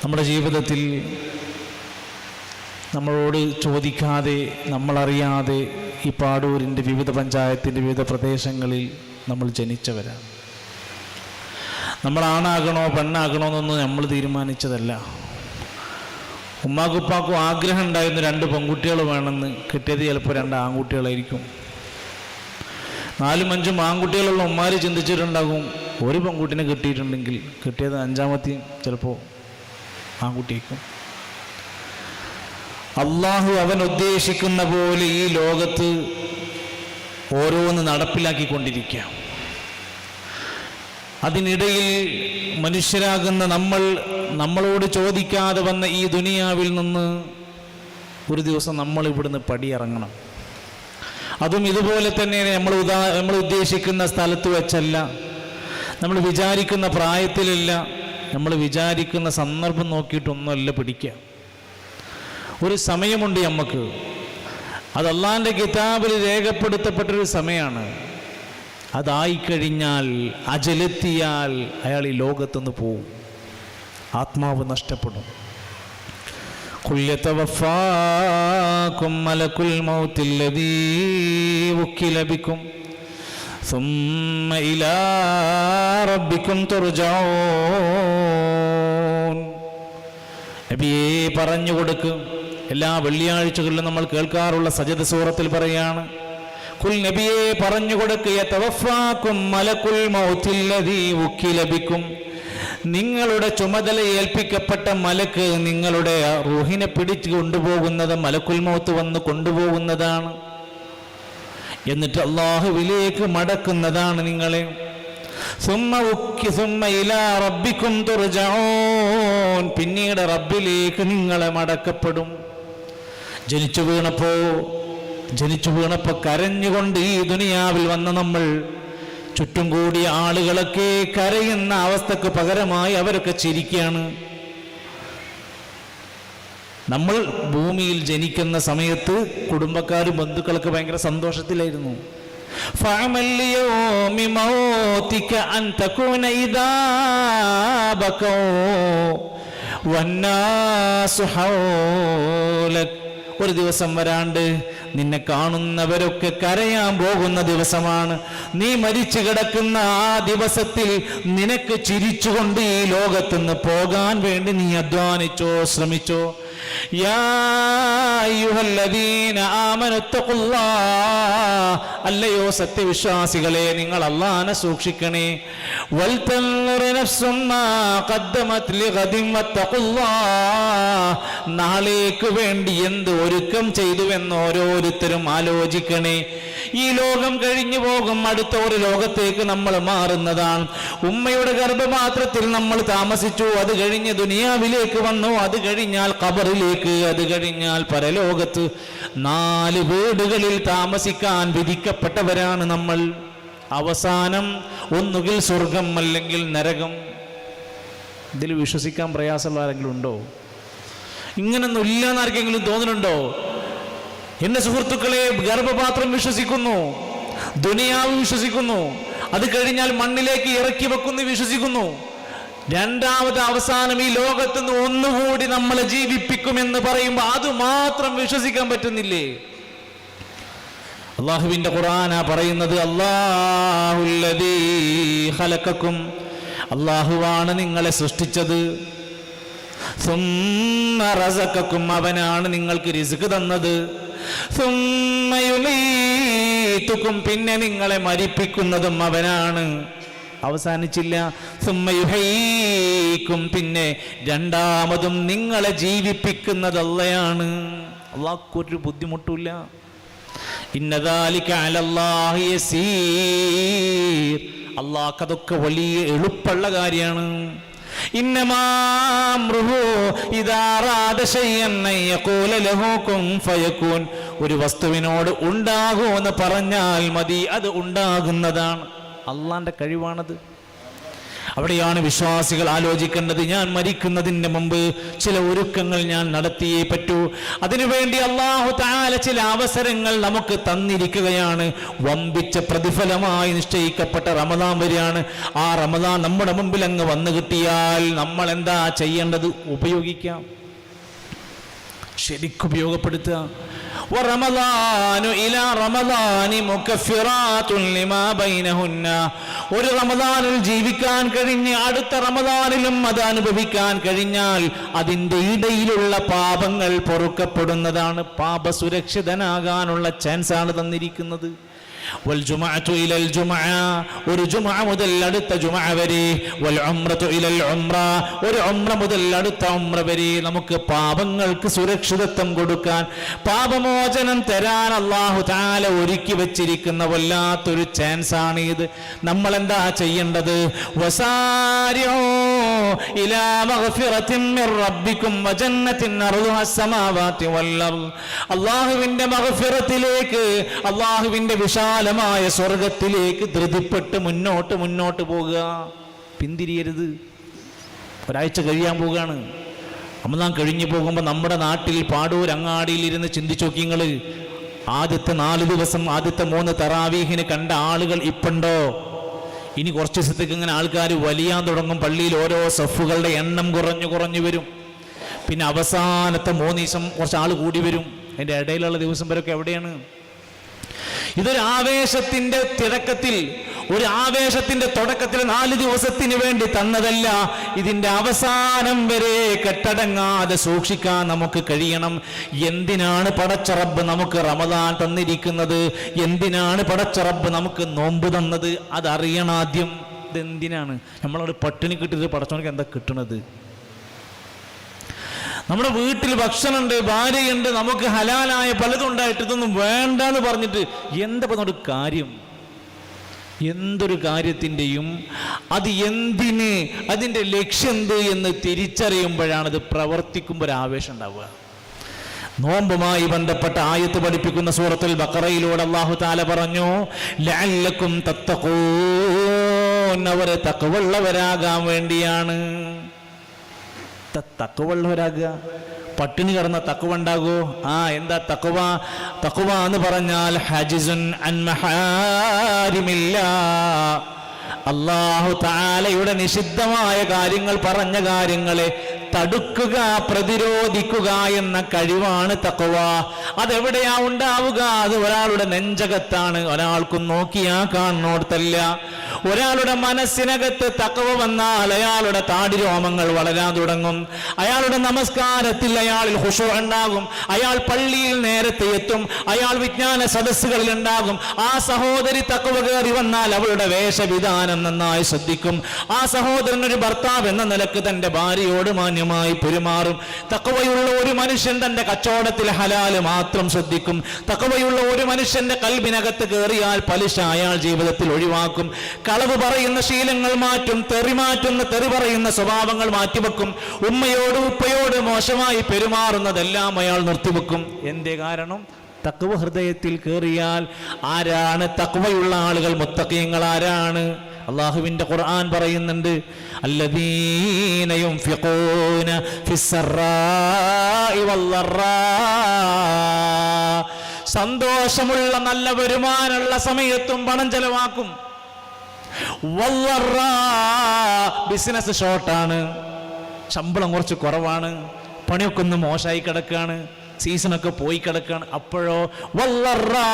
നമ്മുടെ ജീവിതത്തിൽ നമ്മളോട് ചോദിക്കാതെ നമ്മളറിയാതെ ഈ പാടൂരിൻ്റെ വിവിധ പഞ്ചായത്തിൻ്റെ വിവിധ പ്രദേശങ്ങളിൽ നമ്മൾ ജനിച്ചവരാണ്. നമ്മൾ ആണാകണോ പെണ്ണാകണോ എന്നൊന്നും നമ്മൾ തീരുമാനിച്ചതല്ല. ഉമ്മാക്കുപ്പാക്കും ആഗ്രഹം ഉണ്ടായിരുന്നു 2 പെൺകുട്ടികൾ വേണമെന്ന്. കിട്ടിയത് ചിലപ്പോൾ 2 ആൺകുട്ടികളായിരിക്കും. 4-5 ആൺകുട്ടികളുള്ള ഉമ്മാർ ചിന്തിച്ചിട്ടുണ്ടാകും, ഒരു പെൺകുട്ടിനെ കിട്ടിയിട്ടുണ്ടെങ്കിൽ കിട്ടിയത് 5-ാമത്തെയും ചിലപ്പോൾ ആൺകുട്ടിയായിരിക്കും. അള്ളാഹു അവൻ ഉദ്ദേശിക്കുന്ന പോലെ ഈ ലോകത്ത് ഓരോന്ന് നടപ്പിലാക്കിക്കൊണ്ടിരിക്കുക. അതിനിടയിൽ മനുഷ്യരാകുന്ന നമ്മളോട് ചോദിക്കാതെ വന്ന ഈ ദുനിയാവിൽ നിന്ന് ഒരു ദിവസം നമ്മൾ ഇവിടുന്ന് പടിയിറങ്ങണം. അതും ഇതുപോലെ തന്നെ നമ്മൾ ഉദ്ദേശിക്കുന്ന സ്ഥലത്ത് വെച്ചല്ല, നമ്മൾ വിചാരിക്കുന്ന പ്രായത്തിലല്ല, നമ്മൾ വിചാരിക്കുന്ന സന്ദർഭം നോക്കിയിട്ടൊന്നുമല്ല പിടിക്കുക. ഒരു സമയമുണ്ട് നമുക്ക്. അത് അള്ളാഹിൻ്റെ കിതാബിൽ രേഖപ്പെടുത്തപ്പെട്ടൊരു സമയമാണ്. അതായിക്കഴിഞ്ഞാൽ, അജലെത്തിയാൽ അയാൾ ഈ ലോകത്തുനിന്ന് പോവും, ആത്മാവ് നഷ്ടപ്പെടും. ഖുൽ യതവഫാകും മലക്കുൽ മൗത്തിൽ ലദീ വക്കില ബികും സുമ്മ ഇലാ റബ്ബികും തുർജഊൻ. നബിയേ പറഞ്ഞു കൊടുക്കും. എല്ലാ വെള്ളിയാഴ്ചകളിലും നമ്മൾ കേൾക്കാറുള്ള സജദ സൂറത്തിൽ പറയാണ്, ഖുൽ നബിയേ പറഞ്ഞു കൊടുക്കുക, യതവഫാകും മലക്കുൽ മൗത്തിൽ ലദീ വക്കില ബികും. നിങ്ങളുടെ ചുമതല ഏൽപ്പിക്കപ്പെട്ട മലക്ക് നിങ്ങളുടെ റൂഹിനെ പിടിച്ചു കൊണ്ടുപോകുന്നത് മലക്കുൽ മൗത്ത് വന്ന് കൊണ്ടുപോകുന്നതാണ്. എന്നിട്ട് അല്ലാഹുവിലേക്ക് മടക്കുന്നതാണ് നിങ്ങളെ. പിന്നീട് റബ്ബിലേക്ക് നിങ്ങളെ മടക്കപ്പെടും. ജനിച്ചു വീണപ്പോ കരഞ്ഞുകൊണ്ട് ഈ ദുനിയാവിൽ വന്ന നമ്മൾ ചുറ്റും കൂടിയ ആളുകളൊക്കെ കരയുന്ന അവസ്ഥക്ക് പകരമായി അവരൊക്കെ ചിരിക്കുകയാണ്. നമ്മൾ ഭൂമിയിൽ ജനിക്കുന്ന സമയത്ത് കുടുംബക്കാരും ബന്ധുക്കളൊക്കെ ഭയങ്കര സന്തോഷത്തിലായിരുന്നു. ഒരു ദിവസം വരാണ്ട് നിന്നെ കാണുന്നവരൊക്കെ കരയാൻ പോകുന്ന ദിവസമാണ്. നീ മരിച്ചു കിടക്കുന്ന ആ ദിവസത്തിൽ നിനക്ക് ചിരിച്ചുകൊണ്ട് ഈ ലോകത്തുനിന്ന് പോകാൻ വേണ്ടി നീ അധ്വാനിച്ചോ, ശ്രമിച്ചോ? യാ അയ്യുഹല്ലദീന ആമനു തഖുല്ലാഹ്, അല്ലയോ സത്യവിശ്വാസികളെ, നിങ്ങൾ അല്ലാഹനെ സൂക്ഷിക്കണേ. വൽതൻദുർ നഫ്സും മാ ഖദ്ദമത് ലിഗദിൻ വത്തഖുല്ലാഹ്, നാളേക്ക് വേണ്ടി എന്ത് ഒരുക്കം ചെയ്തുവെന്ന് ഓരോരുത്തരും ആലോചിക്കണേ. ഈ ലോകം കഴിഞ്ഞു പോകും, അടുത്ത ഒരു ലോകത്തേക്ക് നമ്മൾ മാറുന്നതാണ്. ഉമ്മയുടെ ഗർഭപാത്രത്തിൽ നമ്മൾ താമസിച്ചു, അത് കഴിഞ്ഞ് ദുനിയാവിലേക്ക് വന്നു, അത് കഴിഞ്ഞാൽ ഖബറിലേക്ക്, അത് കഴിഞ്ഞാൽ പരലോകത്ത്. 4 വീടുകളിൽ താമസിക്കാൻ വിധിക്കപ്പെട്ടവരാണ് നമ്മൾ. അവസാനം ഒന്നുകിൽ സ്വർഗം അല്ലെങ്കിൽ നരകം. ഇതിൽ വിശ്വസിക്കാൻ പ്രയാസമുള്ള ആരെങ്കിലും ഉണ്ടോ? ഇങ്ങനൊന്നും ഇല്ലാന്ന് ആർക്കെങ്കിലും തോന്നുന്നുണ്ടോ? എന്റെ സുഹൃത്തുക്കളെ, ഗർഭപാത്രം വിശ്വസിക്കുന്നു, ദുനിയാവ് വിശ്വസിക്കുന്നു, അത് കഴിഞ്ഞാൽ മണ്ണിലേക്ക് ഇറക്കി വെക്കുന്നു വിശ്വസിക്കുന്നു. രണ്ടാമത് അവസാനം ഈ ലോകത്തുനിന്ന് ഒന്നുകൂടി നമ്മളെ ജീവിപ്പിക്കുമെന്ന് പറയുമ്പോൾ അത് മാത്രം വിശ്വസിക്കാൻ പറ്റുന്നില്ലേ? അള്ളാഹുവിന്റെ ഖുർആനാ പറയുന്നത്, അല്ലാഹുല്ലദീ ഖലഖക്കും, അള്ളാഹുവാണ് നിങ്ങളെ സൃഷ്ടിച്ചത്. സുമ്മ റസഖക്കും, അവനാണ് നിങ്ങൾക്ക് റിസ്ക് തന്നത്. സുമ്മ യുമീതുക്കും, പിന്നെ നിങ്ങളെ മരിപ്പിക്കുന്നതും അവനാണ്. അവസാനിച്ചില്ല. സുമ്മ യുഹീക്കും, പിന്നെ രണ്ടാമതും നിങ്ങളെ ജീവിപ്പിക്കുന്നത് അല്ലാഹയാണ്. അല്ലാഹ്ക്കൊരു ബുദ്ധിമുട്ടില്ല. ഇന്ന ദാലിക അലല്ലാഹി യസീർ, അല്ലാഹ്ക്ക് അതൊക്കെ വലിയ എളുപ്പമുള്ള കാര്യമാണ്. ഇന്നമാ അംറുഹു ഇദാ അറാദ ശൈഅൻ അൻ യഖൂല ലഹു കുൻ ഫയകൂൻ, ഒരു വസ്തുവിനോട് ഉണ്ടാകൂ എന്ന് പറഞ്ഞാൽ മതി, അത് ഉണ്ടാകുന്നതാണ്. അള്ളാന്റെ കഴിവാണത്. അവിടെയാണ് വിശ്വാസികൾ ആലോചിക്കേണ്ടത്. ഞാൻ മരിക്കുന്നതിന് മുമ്പ് ചില ഒരുക്കങ്ങൾ ഞാൻ നടത്തിയേ പറ്റൂ. അതിനുവേണ്ടി അല്ലാഹു തആല ചില അവസരങ്ങൾ നമുക്ക് തന്നിരിക്കുകയാണ്. വമ്പിച്ച പ്രതിഫലമായി നിശ്ചയിക്കപ്പെട്ട റമദാൻ വരെയാണ്. ആ റമദാൻ നമ്മുടെ മുമ്പിൽ അങ്ങ് വന്നു കിട്ടിയാൽ നമ്മൾ എന്താ ചെയ്യേണ്ടത്? ഉപയോഗിക്കാം, ശരിക്കും ഉപയോഗപ്പെടുത്തുക. ഒരു റമദാനിൽ ജീവിക്കാൻ കഴിഞ്ഞ് അടുത്ത റമദാനിലും അത് അനുഭവിക്കാൻ കഴിഞ്ഞാൽ അതിൻ്റെ ഇടയിലുള്ള പാപങ്ങൾ പൊറുക്കപ്പെടുന്നതാണ്. പാപസുരക്ഷിതനാകാനുള്ള ചാൻസാണ് തന്നിരിക്കുന്നത്. ഒരു ജുമുഅ മുതൽ അടുത്ത ജുമുഅ വരെ, ഒരു ഉംറ മുതൽ അടുത്ത ഉംറ വരെ നമുക്ക് പാപങ്ങൾക്ക് സുരക്ഷിതത്വം കൊടുക്കാൻ, പാപമോചനം തരാൻ അല്ലാഹു തആല ഒരുക്കി വെച്ചിരിക്കുന്ന വല്ലാത്തൊരു ചാൻസ് ആണ് ഇത്. നമ്മൾ എന്താ ചെയ്യേണ്ടത്? വസാരിഊ ഇലാ മഗ്ഫിറത്തിൻ മിർ റബ്ബിക്കും വജന്നത്തിൻ അർളുഹാ അസ്സമാവാതി വൽ അർള്. അല്ലാഹുവിന്റെ മഗ്ഫിറത്തിലേക്ക്, അല്ലാഹുവിന്റെ വിശാലമായ സ്വർഗത്തിലേക്ക് ധൃതിപ്പെട്ട് മുന്നോട്ട് പോകുക. പിന്തിരിയരുത്. ഒരാഴ്ച കഴിയാൻ പോവുകയാണ്. റമദാൻ കഴിഞ്ഞു പോകുമ്പോൾ നമ്മുടെ നാട്ടിൽ പാടൂർ അങ്ങാടിയിൽ ഇരുന്ന് ചിന്തിച്ചു നോക്കി നിങ്ങൾ. ആദ്യത്തെ 4 ദിവസം, ആദ്യത്തെ 3 തറാവീഹിന് കണ്ട ആളുകൾ ഇപ്പുണ്ടോ? ഇനി കുറച്ച് ദിവസത്തേക്ക് ഇങ്ങനെ ആൾക്കാർ വലിയാൻ തുടങ്ങും. പള്ളിയിൽ ഓരോ സഫുകളുടെ എണ്ണം കുറഞ്ഞു വരും. പിന്നെ അവസാനത്തെ 3 ദിവസം കുറച്ച് ആൾ കൂടി വരും. അതിൻ്റെ ഇടയിലുള്ള ദിവസം വരെയൊക്കെ എവിടെയാണ്? ഇതൊരു ആവേശത്തിന്റെ തിടക്കത്തിൽ, ഒരു ആവേശത്തിന്റെ തുടക്കത്തിൽ 4 ദിവസത്തിന് വേണ്ടി തന്നതല്ല. ഇതിന്റെ അവസാനം വരെ കെട്ടടങ്ങാതെ സൂക്ഷിക്കാൻ നമുക്ക് കഴിയണം. എന്തിനാണ് പടച്ച റബ്ബ് നമുക്ക് റമദാൻ തന്നിരിക്കുന്നത്? എന്തിനാണ് പടച്ച റബ്ബ് നമുക്ക് നോമ്പ് തന്നത്? അതറിയണം ആദ്യം. ഇതെന്തിനാണ്? നമ്മളവിടെ പട്ടിണി കിട്ടിയത് പടച്ചവനക്ക് എന്താ കിട്ടണത്? നമ്മുടെ വീട്ടിൽ ഭക്ഷണമുണ്ട്, ഭാര്യയുണ്ട്, നമുക്ക് ഹലാലായ പലതും ഉണ്ടായിട്ട് ഇതൊന്നും വേണ്ടെന്ന് പറഞ്ഞിട്ട് എന്താ പറഞ്ഞൊരു കാര്യം? എന്തൊരു കാര്യത്തിൻ്റെയും അത് എന്തിന്, അതിൻ്റെ ലക്ഷ്യം എന്ത് എന്ന് തിരിച്ചറിയുമ്പോഴാണ് ഇത് പ്രവർത്തിക്കുമ്പോൾ ഒരു ആവേശം ഉണ്ടാവുക. നോമ്പുമായി ബന്ധപ്പെട്ട ആയത്ത് പഠിപ്പിക്കുന്ന സൂറത്തുൽ ബഖറയിലൂടെ അല്ലാഹു തആല പറഞ്ഞു, ലഅല്ലക്കും തത്തഖൂൻ, അവർ തഖ്വയുള്ളവരാകാൻ വേണ്ടിയാണ്. തഖ്വയുള്ളവരാകുക. പട്ടിണി കിടന്ന തഖ്വ ഉണ്ടാകോ? എന്താ തഖ്വ? തഖ്വ എന്ന് പറഞ്ഞാൽ ഹജിസുൻ അൻ മഹാരിമില്ലാ, അല്ലാഹു തആലയുടെ നിഷിദ്ധമായ കാര്യങ്ങൾ, പറഞ്ഞ കാര്യങ്ങളെ തടുക്കുക, പ്രതിരോധിക്കുക എന്ന കഴിവാണ് തഖ്വ. അതെവിടെയാ ഉണ്ടാവുക? അത് ഒരാളുടെ നെഞ്ചകത്താണ്. ഒരാൾക്കും നോക്കിയാ കാണുന്നോടത്തല്ല. ഒരാളുടെ മനസ്സിനകത്ത് തഖ്വ വന്നാൽ അയാളുടെ താടിരോമങ്ങൾ വളരാൻ തുടങ്ങും. അയാളുടെ നമസ്കാരത്തിൽ അയാളിൽ ഖുശൂ ഉണ്ടാകും. അയാൾ പള്ളിയിൽ നേരത്തെ എത്തും. അയാൾ വിജ്ഞാന സദസ്സുകളിൽ ഉണ്ടാകും. ആ സഹോദരി തഖ്വ കയറി വന്നാൽ അവളുടെ വേഷവിധാനം നന്നായി ശ്രദ്ധിക്കും. ആ സഹോദരൻ ഒരു ഭർത്താവ് എന്ന നിലക്ക് തന്റെ ഭാര്യയോട് മാന്യമായി പെരുമാറും. തഖ്വയുള്ള ഒരു മനുഷ്യൻ തന്റെ കച്ചവടത്തിൽ ഹലാല് മാത്രം ശ്രദ്ധിക്കും. തഖ്വയുള്ള ഒരു മനുഷ്യന്റെ കൽബിനകത്ത് കയറിയാൽ പലിശ അയാൾ ജീവിതത്തിൽ ഒഴിവാക്കും. കളവ് പറയുന്ന ശീലങ്ങൾ മാറ്റും. തെറി പറയുന്ന സ്വഭാവങ്ങൾ മാറ്റിവെക്കും. ഉമ്മയോട് ഉപ്പയോട് മോശമായി പെരുമാറുന്നതെല്ലാം അയാൾ നിർത്തിവെക്കും. എന്തേ കാരണം? തഖ്വ ഹൃദയത്തിൽ കയറിയാൽ. ആരാണ് തഖ്വയുള്ള ആളുകൾ? മുത്തഖീങ്ങൾ ആരാണ്? അല്ലാഹുവിന്റെ ഖുർആൻ പറയുന്നുണ്ട്, അല്ലദീന യുൻഫിഖൂന ഫിസ്സറാഇ വല്ലറാ, സന്തോഷമുള്ള നല്ല വരുമാനമുള്ള സമയത്തും പണം ചെലവാക്കും. വല്ലറാ, ബിസിനസ് ഷോർട്ടാണ്, ശമ്പളം കുറച്ച് കുറവാണ്, പണിയൊക്കെ ഒന്ന് മോശമായി കിടക്കുകയാണ്, സീസണൊക്കെ പോയി കിടക്കുകയാണ്. അപ്പോഴോ വല്ലറാ,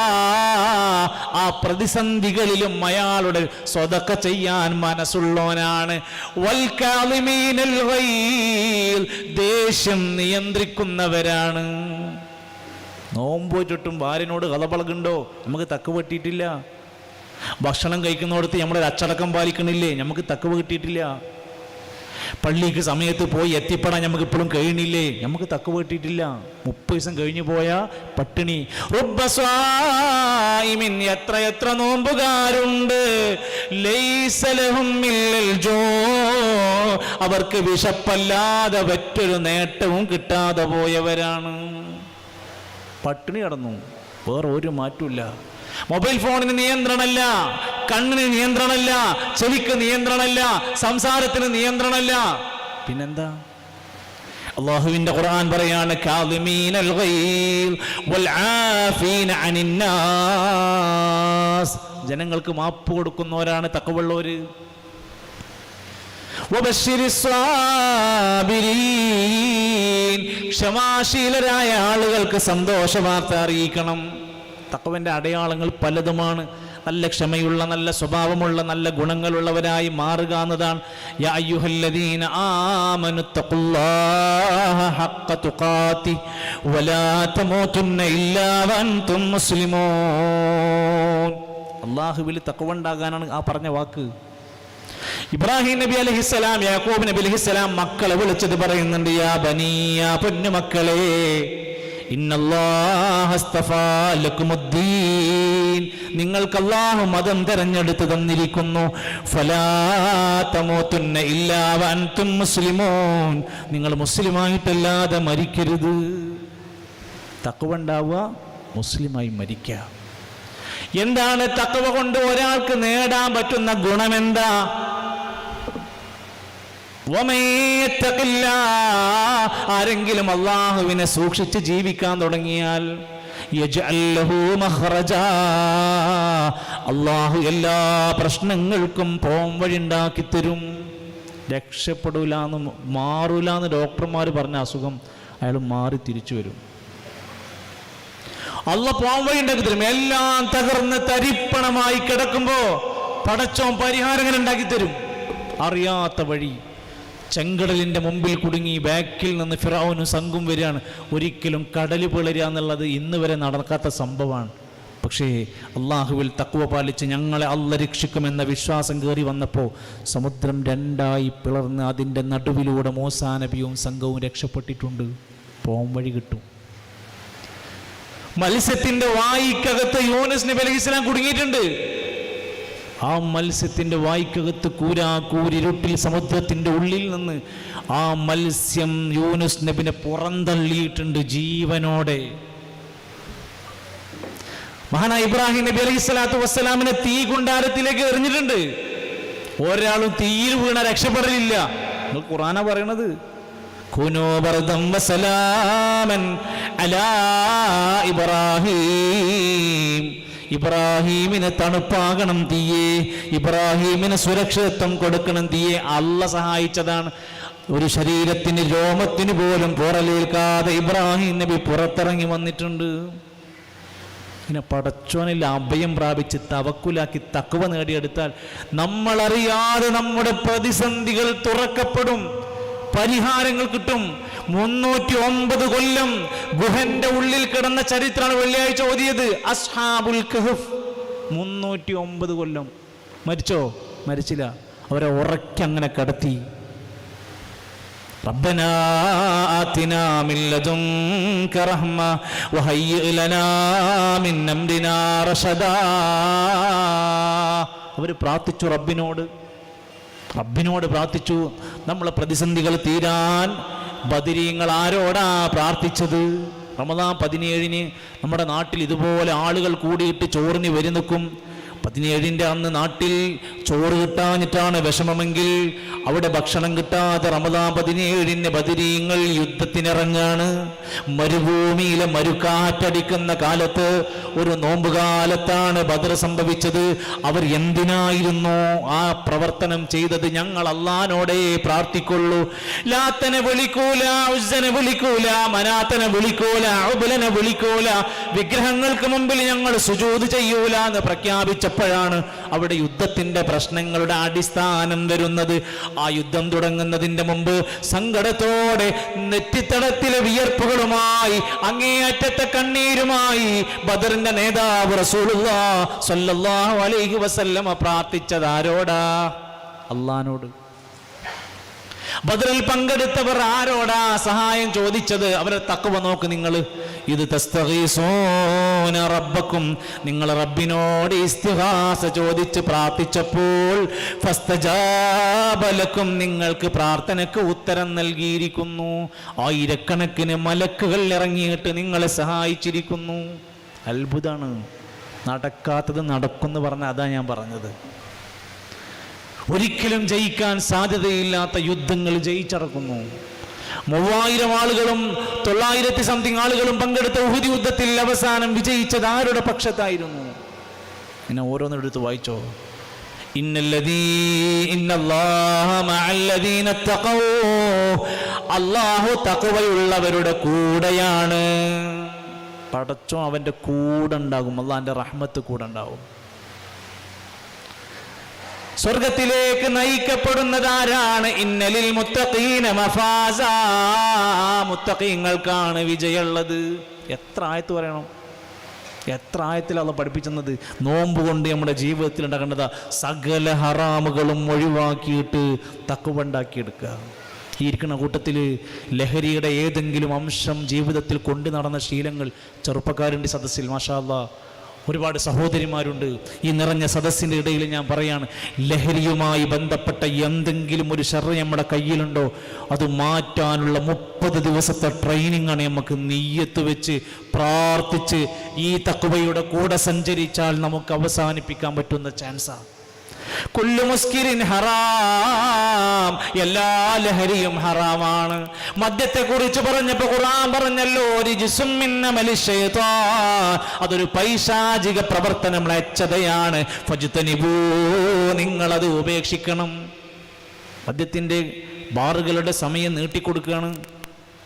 ആ പ്രതിസന്ധികളിലും അയാളുടെ സ്വതക്ക ചെയ്യാൻ മനസ്സുള്ളവനാണ്. വൽകാളിമീനൽ ഗൈൽ, ദേഷ്യം നിയന്ത്രിക്കുന്നവരാണ്. നോമ്പ് ചുറ്റും ഭാര്യനോട് കഥപളകുണ്ടോ? നമുക്ക് തക്ക് പറ്റിയിട്ടില്ല. ഭക്ഷണം കഴിക്കുന്നിടത്ത് നമ്മളൊരു അച്ചടക്കം പാലിക്കണില്ലേ? നമുക്ക് തക്കവ് കിട്ടിയിട്ടില്ല. പള്ളിക്ക് സമയത്ത് പോയി എത്തിപ്പെടാൻ നമുക്ക് ഇപ്പോഴും കഴിയണില്ലേ? നമുക്ക് തക്കവ് കിട്ടിയിട്ടില്ല. 30 ദിവസം കഴിഞ്ഞു പോയാ പട്ടിണി. എത്ര നോമ്പുകാരുണ്ട്, അവർക്ക് വിശപ്പല്ലാതെ മറ്റൊരു നേട്ടവും കിട്ടാതെ പോയവരാണ്. പട്ടിണി കിടന്നു, വേറെ ഒരു മാറ്റമില്ല. മൊബൈൽ ഫോണിന് നിയന്ത്രണമല്ല, കണ്ണിന് നിയന്ത്രണമല്ല, ചെവിക്ക് നിയന്ത്രണമല്ല, സംസാരത്തിന് നിയന്ത്രണമല്ല. പിന്നെന്താ? അല്ലാഹുവിന്റെ ഖുർആൻ പറയാണ് കാളിമീനൽ ഗൈൽ വൽ ആഫീന അനിന്നാസ്. ജനങ്ങൾക്ക് മാപ്പ് കൊടുക്കുന്നവരാണ് തഖ്വയുള്ളവര്. ക്ഷമാശീലരായ ആളുകൾക്ക് സന്തോഷ വാർത്ത അറിയിക്കണം. തഖ്വന്റെ അടയാളങ്ങൾ പലതുമാണ്. നല്ല ക്ഷമയുള്ള, നല്ല സ്വഭാവമുള്ള, നല്ല ഗുണങ്ങളുള്ളവരായി മാറുക എന്നതാണ്. യാ അയ്യുഹല്ലദീന ആമനു തഖുല്ലാഹ ഹഖ്ക തുഖാതി വലാ തമൂതുന്ന ഇല്ലാ വഅൻതും മുസ്ലിമൂൻ. അല്ലാഹുവിൽ തഖ്വ ഉണ്ടാകാനാണ് ആ പറഞ്ഞ വാക്ക്. ഇബ്രാഹിം നബി അലൈഹിസ്സലാം, യാക്കൂബ് നബി അലൈഹിസ്സലാം മക്കളെ വിളിച്ചത് പറയുന്നുണ്ട്, യാ ബനിയ, പൊന്നുമക്കളെ, ഇന്നല്ലാഹ അസ്തഫാ ലക്കുമുദ്ദീൻ, നിങ്ങൾക്ക് അല്ലാഹു മതം തെരഞ്ഞെടുത്ത് തന്നിരിക്കുന്നു. ഫലാ തമൂതുന്ന ഇല്ലാ വഅൻതും മുസ്ലിമൂൻ, നിങ്ങൾ മുസ്ലിമായിട്ടല്ലാതെ മരിക്കരുത്. തഖ്വ ഉണ്ടാവുക, മുസ്ലിമായി മരിക്കുക. എന്താണ് തഖ്വ കൊണ്ട് ഒരാൾക്ക് നേടാൻ പറ്റുന്ന ഗുണമെന്താ? ആരെങ്കിലും അല്ലാഹുവിനെ സൂക്ഷിച്ച് ജീവിക്കാൻ തുടങ്ങിയാൽ അല്ലാഹു എല്ലാ പ്രശ്നങ്ങൾക്കും പോം വഴി ഉണ്ടാക്കി തരും. രക്ഷപ്പെടൂലെന്ന്, മാറൂലെന്ന് ഡോക്ടർമാർ പറഞ്ഞ അസുഖം അയാൾ മാറി തിരിച്ചു വരും. അല്ലാഹു പോം വഴി ഉണ്ടാക്കി തരും. എല്ലാം തകർന്ന് തരിപ്പണമായി കിടക്കുമ്പോ പടച്ചോൻ പരിഹാരങ്ങൾ ഉണ്ടാക്കി തരും. അറിയാത്ത വഴി, ചെങ്കടലിന്റെ മുമ്പിൽ കുടുങ്ങി ബാക്കിൽ നിന്ന് ഫിറഔനും സംഘം വരികയാണ്. ഒരിക്കലും കടല് പിളരുക എന്നുള്ളത് ഇന്ന് വരെ നടക്കാത്ത സംഭവമാണ്. പക്ഷേ അള്ളാഹുവിൽ തഖ്വ പാലിച്ച് ഞങ്ങളെ അല്ലാഹു രക്ഷിക്കുമെന്ന വിശ്വാസം കയറി വന്നപ്പോൾ സമുദ്രം രണ്ടായി പിളർന്ന് അതിൻ്റെ നടുവിലൂടെ മൂസാ നബിയും സംഘവും രക്ഷപ്പെട്ടിട്ടുണ്ട്. പോം വഴി കിട്ടും. മത്സ്യത്തിന്റെ വായിക്കകത്ത് യൂനുസ് നബി അലൈഹിസ്സലാം കുടുങ്ങിയിട്ടുണ്ട്. ആ മത്സ്യത്തിന്റെ വായ്ക്കകത്ത് കൂരിരുട്ടിൽ സമുദ്രത്തിന്റെ ഉള്ളിൽ നിന്ന് ആ മത്സ്യം യൂനുസ് നബിനെ പുറന്തള്ളിയിട്ടുണ്ട് ജീവനോടെ. മഹാനായ ഇബ്രാഹിം നബി അലൈഹിസ്സലാത്തു വസ്സലാമിനെ തീ കുണ്ടാരത്തിലേക്ക് എറിഞ്ഞിട്ടുണ്ട്. ഒരാളും തീയിൽ വീണ രക്ഷപ്പെടലില്ല. നിങ്ങൾ ഖുർആനാ പറയണത്. കുനൂ ബർദം വസലാമൻ അലാ ഇബ്രാഹിം, ഇബ്രാഹീമിന് തണുപ്പാകണം തീയെ, ഇബ്രാഹീമിന് സുരക്ഷിതത്വം കൊടുക്കണം തീയെ. അല്ലാഹു സഹായിച്ചതാണ്. ഒരു ശരീരത്തിന് രോമത്തിന് പോലും പോറലേൽക്കാതെ ഇബ്രാഹിം നബി പുറത്തിറങ്ങി വന്നിട്ടുണ്ട്. പിന്നെ പടച്ചോനിൽ അഭയം പ്രാപിച്ച് തവക്കുലാക്കി തഖ്വ നേടിയെടുത്താൽ നമ്മളറിയാതെ നമ്മുടെ പ്രതിസന്ധികൾ തുറക്കപ്പെടും, പരിഹാരങ്ങൾ കിട്ടും. 309 കൊല്ലം ഗുഹന്റെ ഉള്ളിൽ കിടന്ന ചരിത്രമാണ് വെള്ളിയാഴ്ച ഓതിയത്. അസ്ഹാബുൽ കഹഫ് 309 കൊല്ലം. മരിച്ചോ? മരിച്ചില്ല. അവരെ ഉറക്കി അങ്ങനെ കിടത്തി. റബ്ബനാ ആതിനാ മിൻ ലദുൻക റഹ്മ വഹയ്യിഅ് ലനാ മിൻ അംരിനാ റശദാ. അവർ പ്രാർത്ഥിച്ചു, റബ്ബിനോട് പ്രാർത്ഥിച്ചു. നമ്മളെ പ്രതിസന്ധികൾ തീരാൻ ബദരീങ്ങൾ ആരോടാ പ്രാർത്ഥിച്ചത്? റമദാൻ 17 നമ്മുടെ നാട്ടിൽ ഇതുപോലെ ആളുകൾ കൂടിയിട്ട് ചോറിന് വരി നിൽക്കും. 17 അന്ന് നാട്ടിൽ ചോറ് കിട്ടാഞ്ഞിട്ടാണ് വിഷമമെങ്കിൽ അവിടെ ഭക്ഷണം കിട്ടാതെ റമദാൻ 17 ബദരീങ്ങൾ യുദ്ധത്തിനിറങ്ങാണ്. മരുഭൂമിയിലെ മരുക്കാറ്റടിക്കുന്ന കാലത്ത്, ഒരു നോമ്പുകാലത്താണ് ബദർ സംഭവിച്ചത്. അവർ എന്തിനായിരുന്നു ആ പ്രവർത്തനം ചെയ്തത്? ഞങ്ങൾ അല്ലാഹുവോടേ പ്രാർത്ഥിക്കുള്ളൂ. ലാത്തനെ വിളിക്കൂല, ഉസ്സനെ വിളിക്കൂല, മനാത്തനെ വിളിക്കൂല, ഉബലനെ വിളിക്കൂല, വിഗ്രഹങ്ങൾക്ക് മുമ്പിൽ ഞങ്ങൾ സുജൂദ് ചെയ്യൂല എന്ന് പ്രഖ്യാപിച്ചപ്പോഴാണ് അവിടെ യുദ്ധത്തിന്റെ പ്രശ്നങ്ങളുടെ അടിസ്ഥാനം വരുന്നത്. ആ യുദ്ധം തുടങ്ങുന്നതിന്റെ മുമ്പ് സങ്കടത്തോടെ നെറ്റിത്തടത്തിലെ വിയർപ്പുകളുമായി അങ്ങേയറ്റത്തെ കണ്ണീരുമായി ബദറിന്റെ നേതാവ് റസൂലുള്ളാഹി സ്വല്ലല്ലാഹു അലൈഹി വസല്ലമ പ്രാർത്ഥിച്ചത് ആരോടാ? അല്ലാഹുവോട്. ബദറിൽ പങ്കെടുത്തവർ ആരോടാ സഹായം ചോദിച്ചത്? അവരെ തഖ്വ നോക്ക് നിങ്ങൾ. ഇത് തസ്തഗീസൂന റബ്ബക്കും, നിങ്ങൾ റബ്ബിനോട് ഇസ്തിഗാസ ചോദിച്ച് പ്രാർത്ഥിച്ചപ്പോൾ ഫസ്തജാബ ലക്കും, നിങ്ങൾക്ക് പ്രാർത്ഥനയ്ക്ക് ഉത്തരം നൽകിയിരിക്കുന്നു. ആയിരക്കണക്കിന് മലക്കുകൾ ഇറങ്ങിയിട്ട് നിങ്ങളെ സഹായിച്ചിരിക്കുന്നു. അത്ഭുതമാണ്. നടക്കാത്തത് നടക്കുമെന്ന് പറഞ്ഞ അതാ ഞാൻ പറഞ്ഞത്. ഒരിക്കലും ജയിക്കാൻ സാധ്യതയില്ലാത്ത യുദ്ധങ്ങൾ ജയിച്ചടക്കുന്നു. 3000 ആളുകളും 900 സംതിങ് ആളുകളും പങ്കെടുത്ത ഉഹുദ് യുദ്ധത്തിൽ അവസാനം വിജയിച്ചത് ആരുടെ പക്ഷത്തായിരുന്നു? പിന്നെ ഓരോന്നെടുത്ത് വായിച്ചോ. അല്ലാഹു തഖ്വയുള്ളവരുടെ കൂടെയാണ്. പടച്ചോ അവന്റെ കൂടെ ഉണ്ടാകും, അള്ളാന്റെ റഹ്മത്ത് കൂടെ ഉണ്ടാവും. സ്വർഗത്തിലേക്ക് നയിക്കപ്പെടുന്നത് ആരാണ്? ഇന്നലിൽ മുത്തഖീന മഫാസ, മുത്തഖീങ്ങൾക്കാണ് വിജയമുള്ളത്. എത്ര ആയത്ത് പറയണം, എത്ര ആയത്തിലാണ് പഠിപ്പിച്ചത്? നോമ്പ് കൊണ്ട് നമ്മുടെ ജീവിതത്തിൽ ഉണ്ടാകേണ്ടത് സകല ഹറാമുകളും ഒഴിവാക്കിയിട്ട് തഖ്വ ഉണ്ടാക്കിയെടുക്കുക. ഈ ഇരിക്കുന്ന കൂട്ടത്തിൽ ലഹരിയുടെ ഏതെങ്കിലും അംശം ജീവിതത്തിൽ കൊണ്ടു നടന്ന ശീലങ്ങൾ ചെറുപ്പക്കാരുണ്ട് സദസ്സിൽ. മാഷാ അല്ലാഹ്, ഒരുപാട് സഹോദരിമാരുണ്ട് ഈ നിറഞ്ഞ സദസ്സിൻ്റെ ഇടയിൽ. ഞാൻ പറയാണ്, ലഹരിയുമായി ബന്ധപ്പെട്ട എന്തെങ്കിലും ഒരു ശർറ് നമ്മുടെ കയ്യിലുണ്ടോ അത് മാറ്റാനുള്ള 30 ദിവസത്തെ ട്രെയിനിങ് ആണ്. നമുക്ക് നിയ്യത്ത് വെച്ച് പ്രാർത്ഥിച്ച് ഈ തഖ്വയുടെ കൂടെ സഞ്ചരിച്ചാൽ നമുക്ക് അവസാനിപ്പിക്കാൻ പറ്റുന്ന ചാൻസാണ്. കുല്ലു മുസ്കിരിൻ ഹറാം, എല്ലാ ലഹരിയും ഹറാമാണ്. മദ്യത്തെ കുറിച്ച് പറഞ്ഞപ്പോ ഖുർആൻ പറഞ്ഞല്ലോ, റിജ്സും മിൻ അമലി ശൈത്താൻ, അതൊരു പൈശാചിക പ്രവർത്തനം, മ്ലേച്ഛതയാണ്. ഫജ്തനിബൂ, നിങ്ങളത് ഉപേക്ഷിക്കണം. മദ്യത്തിന്റെ ബാറുകളുടെ സമയം നീട്ടിക്കൊടുക്കുകയാണ്.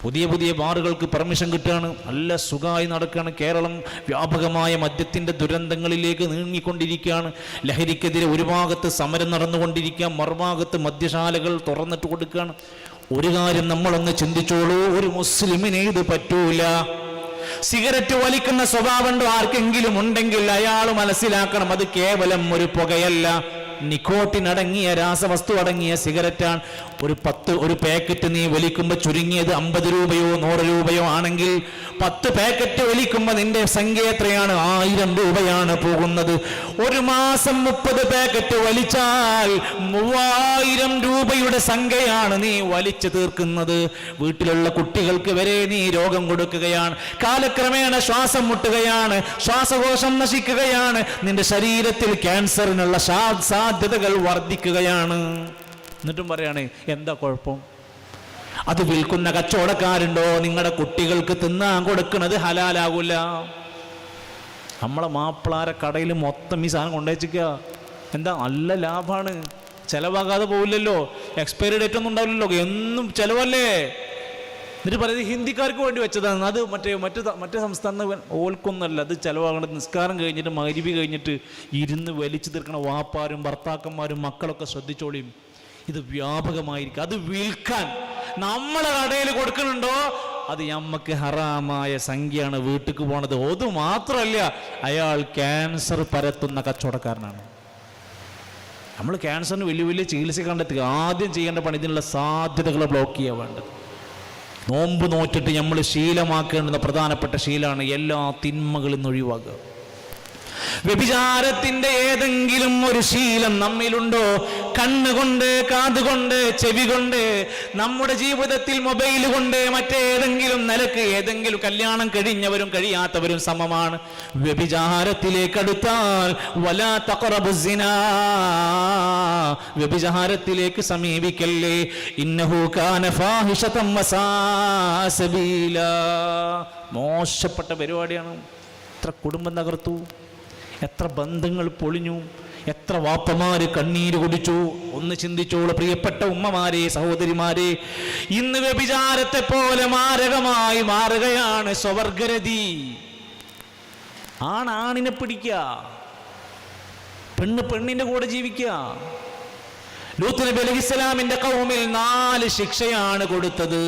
പുതിയ പുതിയ ബാറുകൾക്ക് പെർമിഷൻ കിട്ടുകയാണ്. നല്ല സുഖമായി നടക്കുകയാണ്. കേരളം വ്യാപകമായ മദ്യത്തിൻ്റെ ദുരന്തങ്ങളിലേക്ക് നീങ്ങിക്കൊണ്ടിരിക്കുകയാണ്. ലഹരിക്കെതിരെ ഒരു ഭാഗത്ത് സമരം നടന്നുകൊണ്ടിരിക്കുക, മറുഭാഗത്ത് മദ്യശാലകൾ തുറന്നിട്ട് കൊടുക്കുകയാണ്. ഒരു കാര്യം നമ്മളൊന്ന് ചിന്തിച്ചോളൂ, ഒരു മുസ്ലിമിനെ ഇത് പറ്റൂല. സിഗരറ്റ് വലിക്കുന്ന സ്വഭാവമുണ്ടോ ആർക്കെങ്കിലും ഉണ്ടെങ്കിൽ അയാൾ മനസ്സിലാക്കണം, അത് കേവലം ഒരു പുകയല്ല, നിക്കോട്ടിൻ അടങ്ങിയ രാസവസ്തു അടങ്ങിയ സിഗരറ്റാണ്. ഒരു പാക്കറ്റ് നീ വലിക്കുമ്പോൾ ചുരുങ്ങിയത് 50 രൂപയോ 100 രൂപയോ ആണെങ്കിൽ 10 പാക്കറ്റ് വലിക്കുമ്പോൾ നിന്റെ സംഖ്യ എത്രയാണ്? 1000 രൂപയാണ് പോകുന്നത്. ഒരു മാസം 30 പാക്കറ്റ് വലിച്ചാൽ 3000 രൂപയുടെ സംഖ്യയാണ് നീ വലിച്ചു തീർക്കുന്നത്. വീട്ടിലുള്ള കുട്ടികൾക്ക് വരെ നീ രോഗം കൊടുക്കുകയാണ്. കാലക്രമേണ ശ്വാസം മുട്ടുകയാണ്, ശ്വാസകോശം നശിക്കുകയാണ്, നിന്റെ ശരീരത്തിൽ ക്യാൻസറിനുള്ള സാധ്യതകൾ വർദ്ധിക്കുകയാണ്. എന്നിട്ടും പറയാണ് എന്താ കുഴപ്പം? അത് വിൽക്കുന്ന കച്ചവടക്കാരുണ്ടോ? നിങ്ങളുടെ കുട്ടികൾക്ക് തിന്നാൻ കൊടുക്കുന്നത് ഹലാലാകൂല. നമ്മളെ മാപ്പിളാരെ കടയിൽ മൊത്തം ഈ സാധനം കൊണ്ടുവച്ചിക്കുക. എന്താ നല്ല ലാഭമാണ്, ചിലവാകാതെ പോവില്ലല്ലോ, എക്സ്പയറി ഡേറ്റ് ഒന്നും ഉണ്ടാവില്ലല്ലോ, എന്നും ചിലവല്ലേ. എന്നിട്ട് പറയുന്നത് ഹിന്ദിക്കാർക്ക് വേണ്ടി വെച്ചതാണ്, അത് മറ്റേ സംസ്ഥാന ഓൽക്കൊന്നല്ല, അത് ചിലവാകേണ്ടത് നിസ്കാരം കഴിഞ്ഞിട്ട് മഗ്‌രിബ് കഴിഞ്ഞിട്ട് ഇരുന്ന് വലിച്ചു തീർക്കണ വാപ്പാരും ഭർത്താക്കന്മാരും മക്കളൊക്കെ ശ്രദ്ധിച്ചോളിയും. ഇത് വ്യാപകമായിരിക്കും. അത് വിൽക്കാൻ നമ്മളെ കടയിൽ കൊടുക്കുന്നുണ്ടോ അത് നമുക്ക് ഹറാമായ സംഖ്യയാണ് വീട്ടിക്ക് പോണത്. അത് മാത്രമല്ല, അയാൾ ക്യാൻസർ പരത്തുന്ന കച്ചവടക്കാരനാണ്. നമ്മൾ ക്യാൻസറിന് വലിയ വലിയ ചികിത്സ കണ്ടെത്തുക, ആദ്യം ചെയ്യേണ്ട പണി ഇതിനുള്ള സാധ്യതകളെ ബ്ലോക്ക് ചെയ്യാൻ വേണ്ടത്. നോമ്പ് നോറ്റിട്ട് നമ്മൾ ശീലമാക്കേണ്ടുന്ന പ്രധാനപ്പെട്ട ശീലമാണ് എല്ലാ തിന്മകളിൽ നിന്ന് ഒഴിവാക്കുക. വ്യഭിചാരത്തിന്റെ ഏതെങ്കിലും ഒരു ശീലം നമ്മിലുണ്ടോ? കണ്ണുകൊണ്ട്, കാതുകൊണ്ട്, ചെവി കൊണ്ട്, നമ്മുടെ ജീവിതത്തിൽ മൊബൈൽ കൊണ്ട്, മറ്റേതെങ്കിലും നിലക്ക് ഏതെങ്കിലും കല്യാണം കഴിഞ്ഞവരും കഴിയാത്തവരും സമമാണ്. വ്യഭിചാരത്തിലേക്ക് അടുത്താൽ വലാ തഖറബു സിനാ, വ്യഭിചാരത്തിലേക്ക് സമീപിക്കല്ലേ. ഇന്നഹു കാന ഫാഹിഷതൻ വസാ സബീലാ, മോശപ്പെട്ട പരിപാടിയാണ്. എത്ര കുടുംബം തകർത്തു, എത്ര ബന്ധങ്ങൾ പൊളിഞ്ഞു, എത്ര വാപ്പമാര് കണ്ണീര് കുടിച്ചു. ഒന്ന് ചിന്തിച്ചോളൂ പ്രിയപ്പെട്ട ഉമ്മമാരെ, സഹോദരിമാരെ, ഇന്ന് വ്യഭിചാരത്തെ പോലെ മാരകമായി മാറുകയാണ് സ്വവർഗരതി. ആണിനെ പിടിക്കുക, പെണ്ണിന്റെ കൂടെ ജീവിക്കുക. ലൂത്ത് നബി അലൈഹിസ്സലാമിന്റെ ഖൗമിൽ 4 ശിക്ഷയാണ് കൊടുത്തത്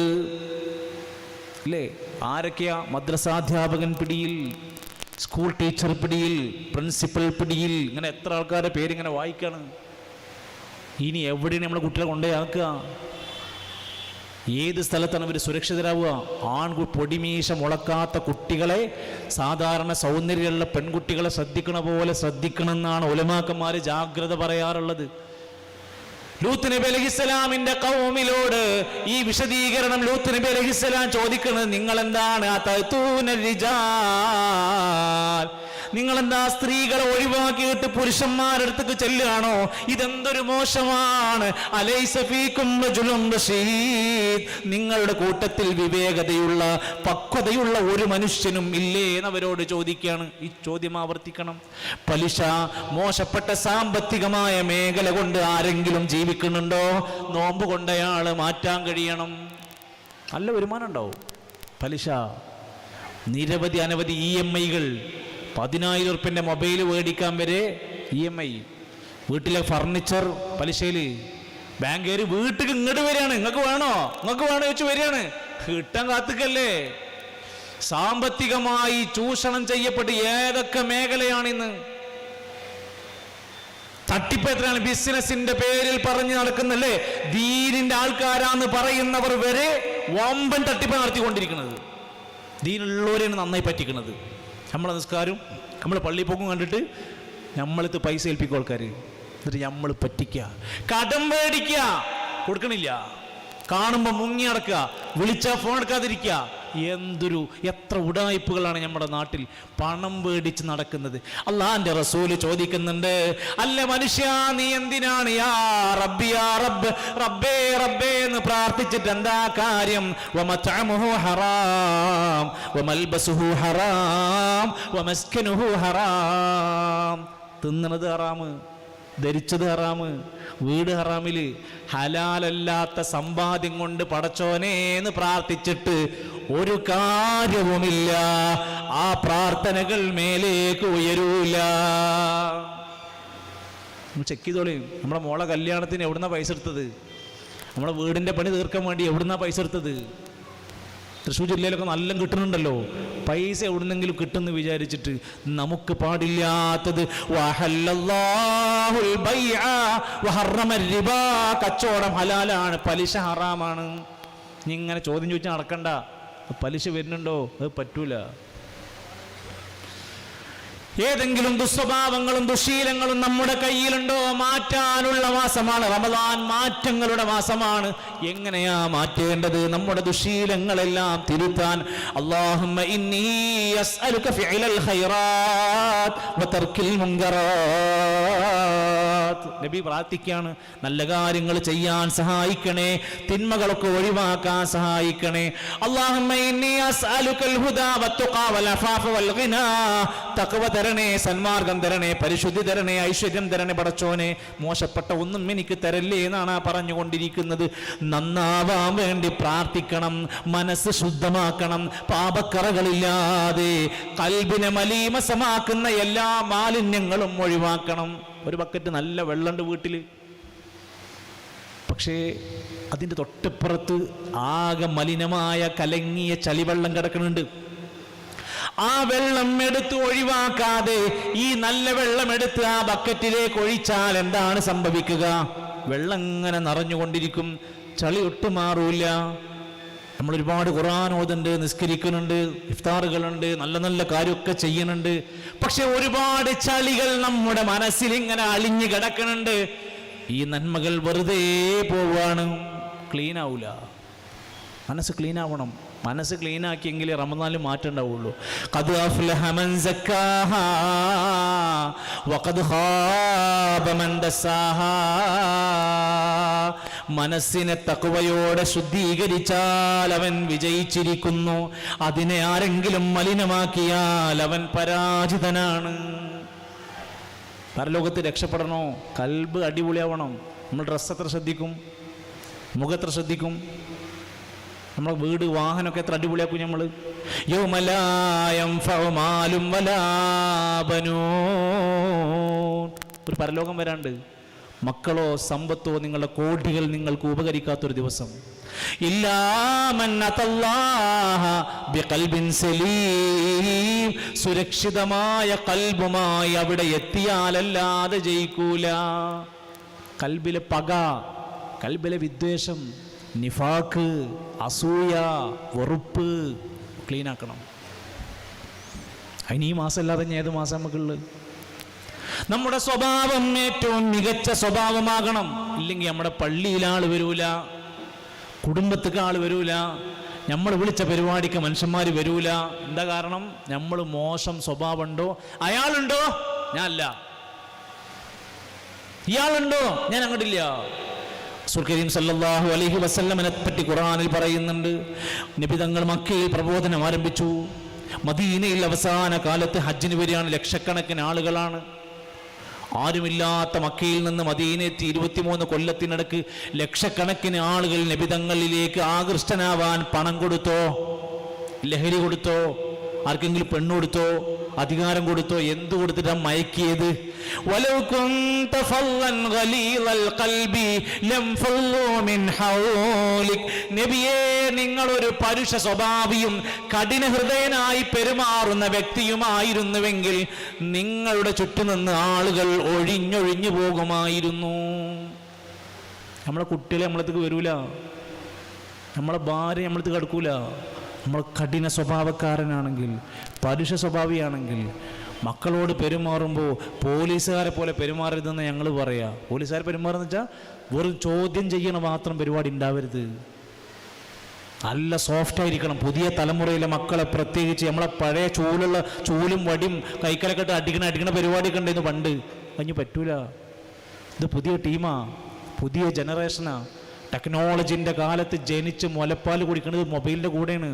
അല്ലേ? ആരൊക്കെയാ? മദ്രസാധ്യാപകൻ പിടിയിൽ, സ്കൂൾ ടീച്ചർ പിടിയിൽ, പ്രിൻസിപ്പൽ പിടിയിൽ. ഇങ്ങനെ എത്ര ആൾക്കാരുടെ പേരിങ്ങനെ വായിക്കാണ്. ഇനി എവിടെയാണ് നമ്മളെ കുട്ടികളെ കൊണ്ടേ ആക്കുക? ഏത് സ്ഥലത്താണ് അവർ സുരക്ഷിതരാവുക? പൊടിമീശ മുളക്കാത്ത കുട്ടികളെ സാധാരണ സൗന്ദര്യമുള്ള പെൺകുട്ടികളെ ശ്രദ്ധിക്കണ പോലെ ശ്രദ്ധിക്കണമെന്നാണ് ഉലമാക്കന്മാർ ജാഗ്രത പറയാറുള്ളത്. ലൂത്ത് നബി അലൈഹിസ്സലാമിന്റെ ഖൗമിലോട് ഈ വിശദീകരണം ലൂത്ത് നബി അലൈഹിസ്സലാം ചോദിക്കുന്നത്, നിങ്ങൾ എന്താണ് നിങ്ങളെന്താ സ്ത്രീകളെ ഒഴിവാക്കിയിട്ട് പുരുഷന്മാരടുത്തേക്ക് ചെല്ലുകയാണോ? ഇതെന്തൊരു മോശമാണ്. അലൈസ ഫീകും റജുലുൻ റഷീദ്, നിങ്ങളുടെ കൂട്ടത്തിൽ വിവേകതയുള്ള പക്വതയുള്ള ഒരു മനുഷ്യനും ഇല്ലേ എന്നവരോട് ചോദിക്കുകയാണ്. ഈ ചോദ്യം ആവർത്തിക്കണം. പലിശ, മോശപ്പെട്ട സാമ്പത്തികമായ മേഖല കൊണ്ട് ആരെങ്കിലും ജീവിക്കുന്നുണ്ടോ? നോമ്പ് കൊണ്ട് അയാൾ മാറ്റാൻ കഴിയണം. നല്ല വരുമാനം ഉണ്ടാവും. പലിശ, നിരവധി അനവധി EMI-കൾ, 10,000 ഉറുപ്പിൻ്റെ മൊബൈൽ മേടിക്കാൻ വരെ EMI. വീട്ടിലെ ഫർണിച്ചർ പലിശയിൽ. ബാങ്കുകാർ വീട്ടിൽ ഇങ്ങോട്ട് വരികയാണ്, നിങ്ങൾക്ക് വേണോ വെച്ച് വരികയാണ്, കിട്ടാൻ കാത്തുക്കല്ലേ. സാമ്പത്തികമായി ചൂഷണം ചെയ്യപ്പെട്ട് ഏതൊക്കെ മേഖലയാണിന്ന്. തട്ടിപ്പ് എത്രയാണ്? ബിസിനസിന്റെ പേരിൽ പറഞ്ഞു നടക്കുന്നല്ലേ, ദീനിന്റെ ആൾക്കാരാന്ന് പറയുന്നവർ വരെ വമ്പൻ തട്ടിപ്പ് നടത്തിക്കൊണ്ടിരിക്കുന്നത്. ദീനുള്ളവരെയാണ് നന്നായി പറ്റിക്കുന്നത്. നമ്മളെ നിസ്കാരം, നമ്മൾ പള്ളിയിൽ പോകും കണ്ടിട്ട് നമ്മളിത് പൈസ ഏൽപ്പിക്കും ആൾക്കാർ. എന്നിട്ട് നമ്മൾ പറ്റിക്കുക, കടം മേടിക്കുക, കൊടുക്കണില്ല, കാണുമ്പോൾ മുങ്ങി നടക്കുക, വിളിച്ചാൽ ഫോൺ എടുക്കാതിരിക്കുക. എത്ര ഉടായ്പകളാണ് നമ്മുടെ നാട്ടിൽ പണം മേടിച്ച് നടക്കുന്നത്. അള്ളാന്റെ റസൂല് ചോദിക്കുന്നുണ്ട്, അല്ല മനുഷ്യ, നീ എന്തിനാണ് യാ റബ്ബി യാ റബ്ബ്, റബ്ബേ റബ്ബേ എന്ന് പ്രാർത്ഥിച്ചിട്ട് എന്താ കാര്യം? വമത്അമുഹു ഹറാം വമൽബസുഹു ഹറാം വമസ്കനുഹു ഹറാം. തിന്നണത് ഹറാമ്, ധരിച്ചത് ഹറാമ്, വീട് ഹറാമില്, ഹലാലല്ലാത്ത സമ്പാദ്യം കൊണ്ട് പടച്ചോനേന്ന് പ്രാർത്ഥിച്ചിട്ട് ഒരു കാര്യവുമില്ല. ആ പ്രാർത്ഥനകൾ മേലേക്ക് ഉയരൂല. ചെക്ക് ചെയ്തോളി, നമ്മുടെ മോളെ കല്യാണത്തിന് എവിടുന്നാ പൈസ എടുത്തത്? നമ്മളെ വീടിന്റെ പണി തീർക്കാൻ വേണ്ടി എവിടുന്നാ പൈസ എടുത്തത്? തൃശ്ശൂർ ജില്ലയിലൊക്കെ നല്ല കിട്ടുന്നുണ്ടല്ലോ. പൈസ എവിടുന്നെങ്കിലും കിട്ടുമെന്ന് വിചാരിച്ചിട്ട് നമുക്ക് പാടില്ലാത്തത്. കച്ചവടം ഹലാലാണ്, പലിശ ഹറാമാണ്. ഇങ്ങനെ ചോദ്യം ചോദിച്ചാൽ നടക്കണ്ട. പലിശ വരുന്നുണ്ടോ? അത് പറ്റൂല. ഏതെങ്കിലും ദുസ്വഭാവങ്ങളും ദുശീലങ്ങളും നമ്മുടെ കയ്യിലുണ്ടോ? മാറ്റാനുള്ള മാസമാണ് റമദാൻ, മാറ്റങ്ങളുടെ മാസമാണ്. എങ്ങനെയാ മാറ്റേണ്ടത്? നമ്മുടെ ദുശീലങ്ങളെല്ലാം തിരുത്താൻ അല്ലാഹുമ്മ ഇന്നി അസ്അലുക ഫിഅലൽ ഖൈറാത്ത് വതർക്കിൽ മുൻകറാത്ത്. നബി പ്രാർത്ഥിക്കുകയാണ്, നല്ല കാര്യങ്ങൾ ചെയ്യാൻ സഹായിക്കണേ, തിന്മകളൊക്കെ ഒഴിവാക്കാൻ സഹായിക്കണേ. അല്ലാഹുമ്മ ഇന്നി അസ്അലുകൽ ഹുദാ വത്തുഖാ വൽ അഫാഫ വൽ ഗിനാ. തഖ്വ തരണേ, സന്മാർഗം തരണേ, പരിശുദ്ധി തരണേ, ഐശ്വര്യം തരണേ പടച്ചോനെ. മോശപ്പെട്ട ഒന്നും എനിക്ക് തരല്ലേ എന്നാണ് പറഞ്ഞുകൊണ്ടിരിക്കുന്നത്. നന്നാവാൻ വേണ്ടി പ്രാർത്ഥിക്കണം, മനസ്സ് ശുദ്ധമാക്കണം, പാപക്കറകളില്ലാതെ കൽബിനെ മലീമസമാക്കുന്ന എല്ലാ മാലിന്യങ്ങളും ഒഴിവാക്കണം. ഒരു ബക്കറ്റ് നല്ല വെള്ളമുണ്ട് വീട്ടിൽ, പക്ഷേ അതിൻ്റെ തൊട്ടിപ്പുറത്ത് ആകെ മലിനമായ കലങ്ങിയ ചളിവെള്ളം കിടക്കുന്നുണ്ട്. ആ വെള്ളം എടുത്ത് ഒഴിവാക്കാതെ ഈ നല്ല വെള്ളം എടുത്ത് ആ ബക്കറ്റിലേക്ക് ഒഴിച്ചാൽ എന്താണ് സംഭവിക്കുക? വെള്ളം ഇങ്ങനെ നിറഞ്ഞുകൊണ്ടിരിക്കും, ചളി ഒട്ടും മാറൂല. നമ്മൾ ഒരുപാട് ഖുർആൻ ഓതുന്നുണ്ട്, നിസ്കരിക്കുന്നുണ്ട്, ഇഫ്താറുകളുണ്ട്, നല്ല നല്ല കാര്യമൊക്കെ ചെയ്യുന്നുണ്ട്. പക്ഷെ ഒരുപാട് ചളികൾ നമ്മുടെ മനസ്സിൽ ഇങ്ങനെ അളിഞ്ഞു കിടക്കുന്നുണ്ട്. ഈ നന്മകൾ വെറുതെ പോവാണ്, ക്ലീൻ ആവൂല. മനസ്സ് ക്ലീൻ ആവണം. മനസ്സ് ക്ലീൻ ആക്കിയെങ്കിൽ റമദാനിൽ മാറ്റം ഉണ്ടാവുള്ളൂ. ഖദ് അഫ്ലഹ മൻ സക്കാഹാ വഖദ് ഖാബ മൻ ദസ്സാഹാ. മനസ്സിനെ തഖ്വയോടെ ശുദ്ധീകരിച്ചാൽ അവൻ വിജയിച്ചിരിക്കുന്നു. അതിനെ ആരെങ്കിലും മലിനമാക്കിയാൽ അവൻ പരാജിതനാണ്. പരലോകത്ത് രക്ഷപ്പെടണോ? കൽബ് അടിപൊളിയാവണം. നമ്മൾ ഡ്രസ്സ് എത്ര ശ്രദ്ധിക്കും, മുഖത്ര ശ്രദ്ധിക്കും, നമ്മളെ വീട് വാഹനമൊക്കെ എത്ര അടിപൊളിയാക്കും നമ്മൾ. ഒരു പരലോകം വരാണ്ട്. മക്കളോ സമ്പത്തോ നിങ്ങളുടെ കോടികൾ നിങ്ങൾക്ക് ഉപകരിക്കാത്തൊരു ദിവസം. സുരക്ഷിതമായ കൽബുമായി അവിടെ എത്തിയാലല്ലാതെ ജയിക്കൂല. കൽബിലെ പക, കൽബിലെ വിദ്വേഷം, നിഫാക്ക്, അസൂയ, വെറുപ്പ് ക്ലീൻ ആക്കണം. അതിന് ഈ മാസം അല്ലാതെ ഏത് മാസം നമുക്കുള്ളത്? നമ്മുടെ സ്വഭാവം ഏറ്റവും മികച്ച സ്വഭാവമാകണം. ഇല്ലെങ്കിൽ നമ്മുടെ പള്ളിയിൽ ആൾ വരൂല, കുടുംബത്തേക്ക് ആൾ വരൂല, നമ്മൾ വിളിച്ച പരിപാടിക്ക് മനുഷ്യന്മാർ വരൂല. എന്താ കാരണം? നമ്മൾ മോശം സ്വഭാവമുണ്ടോ? അയാളുണ്ടോ? ഞാനല്ല. ഇയാളുണ്ടോ? ഞാൻ അങ്ങോട്ടില്ല. റസൂൽ കരീം സല്ലല്ലാഹു അലൈഹി വസല്ലമനെ പറ്റി ഖുർആനിൽ പറയുന്നുണ്ട്. നബി തങ്ങൾ മക്കയിൽ പ്രബോധനം ആരംഭിച്ചു. മദീനയിൽ അവസാന കാലത്ത് ഹജ്ജിന് വരികയാണ് ലക്ഷക്കണക്കിന് ആളുകളാണ്. ആരുമില്ലാത്ത മക്കയിൽ നിന്ന് മദീനയെത്തി 23 കൊല്ലത്തിനിടക്ക് ലക്ഷക്കണക്കിന് ആളുകൾ നബി തങ്ങളിലേക്ക് ആകൃഷ്ടനാവാൻ പണം കൊടുത്തോ? ലഹരി കൊടുത്തോ? ആർക്കെങ്കിലും പെണ്ണ് കൊടുത്തോ? അധികാരം കൊടുത്തോ? എന്ത് കൊടുത്തിട്ടാണ് മയക്കിയത്? നബിയേ, നിങ്ങളൊരു പരുഷ സ്വഭാവിയും കഠിന ഹൃദയനായി പെരുമാറുന്ന വ്യക്തിയുമായിരുന്നുവെങ്കിൽ നിങ്ങളുടെ ചുറ്റുനിന്ന് ആളുകൾ ഒഴിഞ്ഞൊഴിഞ്ഞു പോകുമായിരുന്നു. നമ്മളെ കുട്ടികളെ നമ്മളടുത്തേക്ക് വരൂല, നമ്മളെ ഭാര്യ നമ്മളടുത്ത് കിടക്കൂല. നമ്മൾ കഠിന സ്വഭാവക്കാരനാണെങ്കിൽ, പരുഷ സ്വഭാവിയാണെങ്കിൽ, മക്കളോട് പെരുമാറുമ്പോൾ പോലീസുകാരെ പോലെ പെരുമാറരുതെന്ന് ഞങ്ങൾ പറയാം. പോലീസുകാരെ പെരുമാറുന്ന വെച്ചാൽ വെറും ചോദ്യം ചെയ്യണ മാത്രം പരിപാടി ഉണ്ടാവരുത്. നല്ല സോഫ്റ്റ് ആയിരിക്കണം. പുതിയ തലമുറയിലെ മക്കളെ പ്രത്യേകിച്ച് നമ്മളെ പഴയ ചൂലും വടിയും കൈക്കലൊക്കെ ഇട്ട് അടിക്കണ പരിപാടിയൊക്കെ ഉണ്ടായിരുന്നു പണ്ട്. അതിന് പറ്റൂല. ഇത് പുതിയ ടീമാ, പുതിയ ജനറേഷനാ. ടെക്നോളജിൻ്റെ കാലത്ത് ജനിച്ച് മുലപ്പാൽ കുടിക്കുന്നത് മൊബൈലിൻ്റെ കൂടെയാണ്.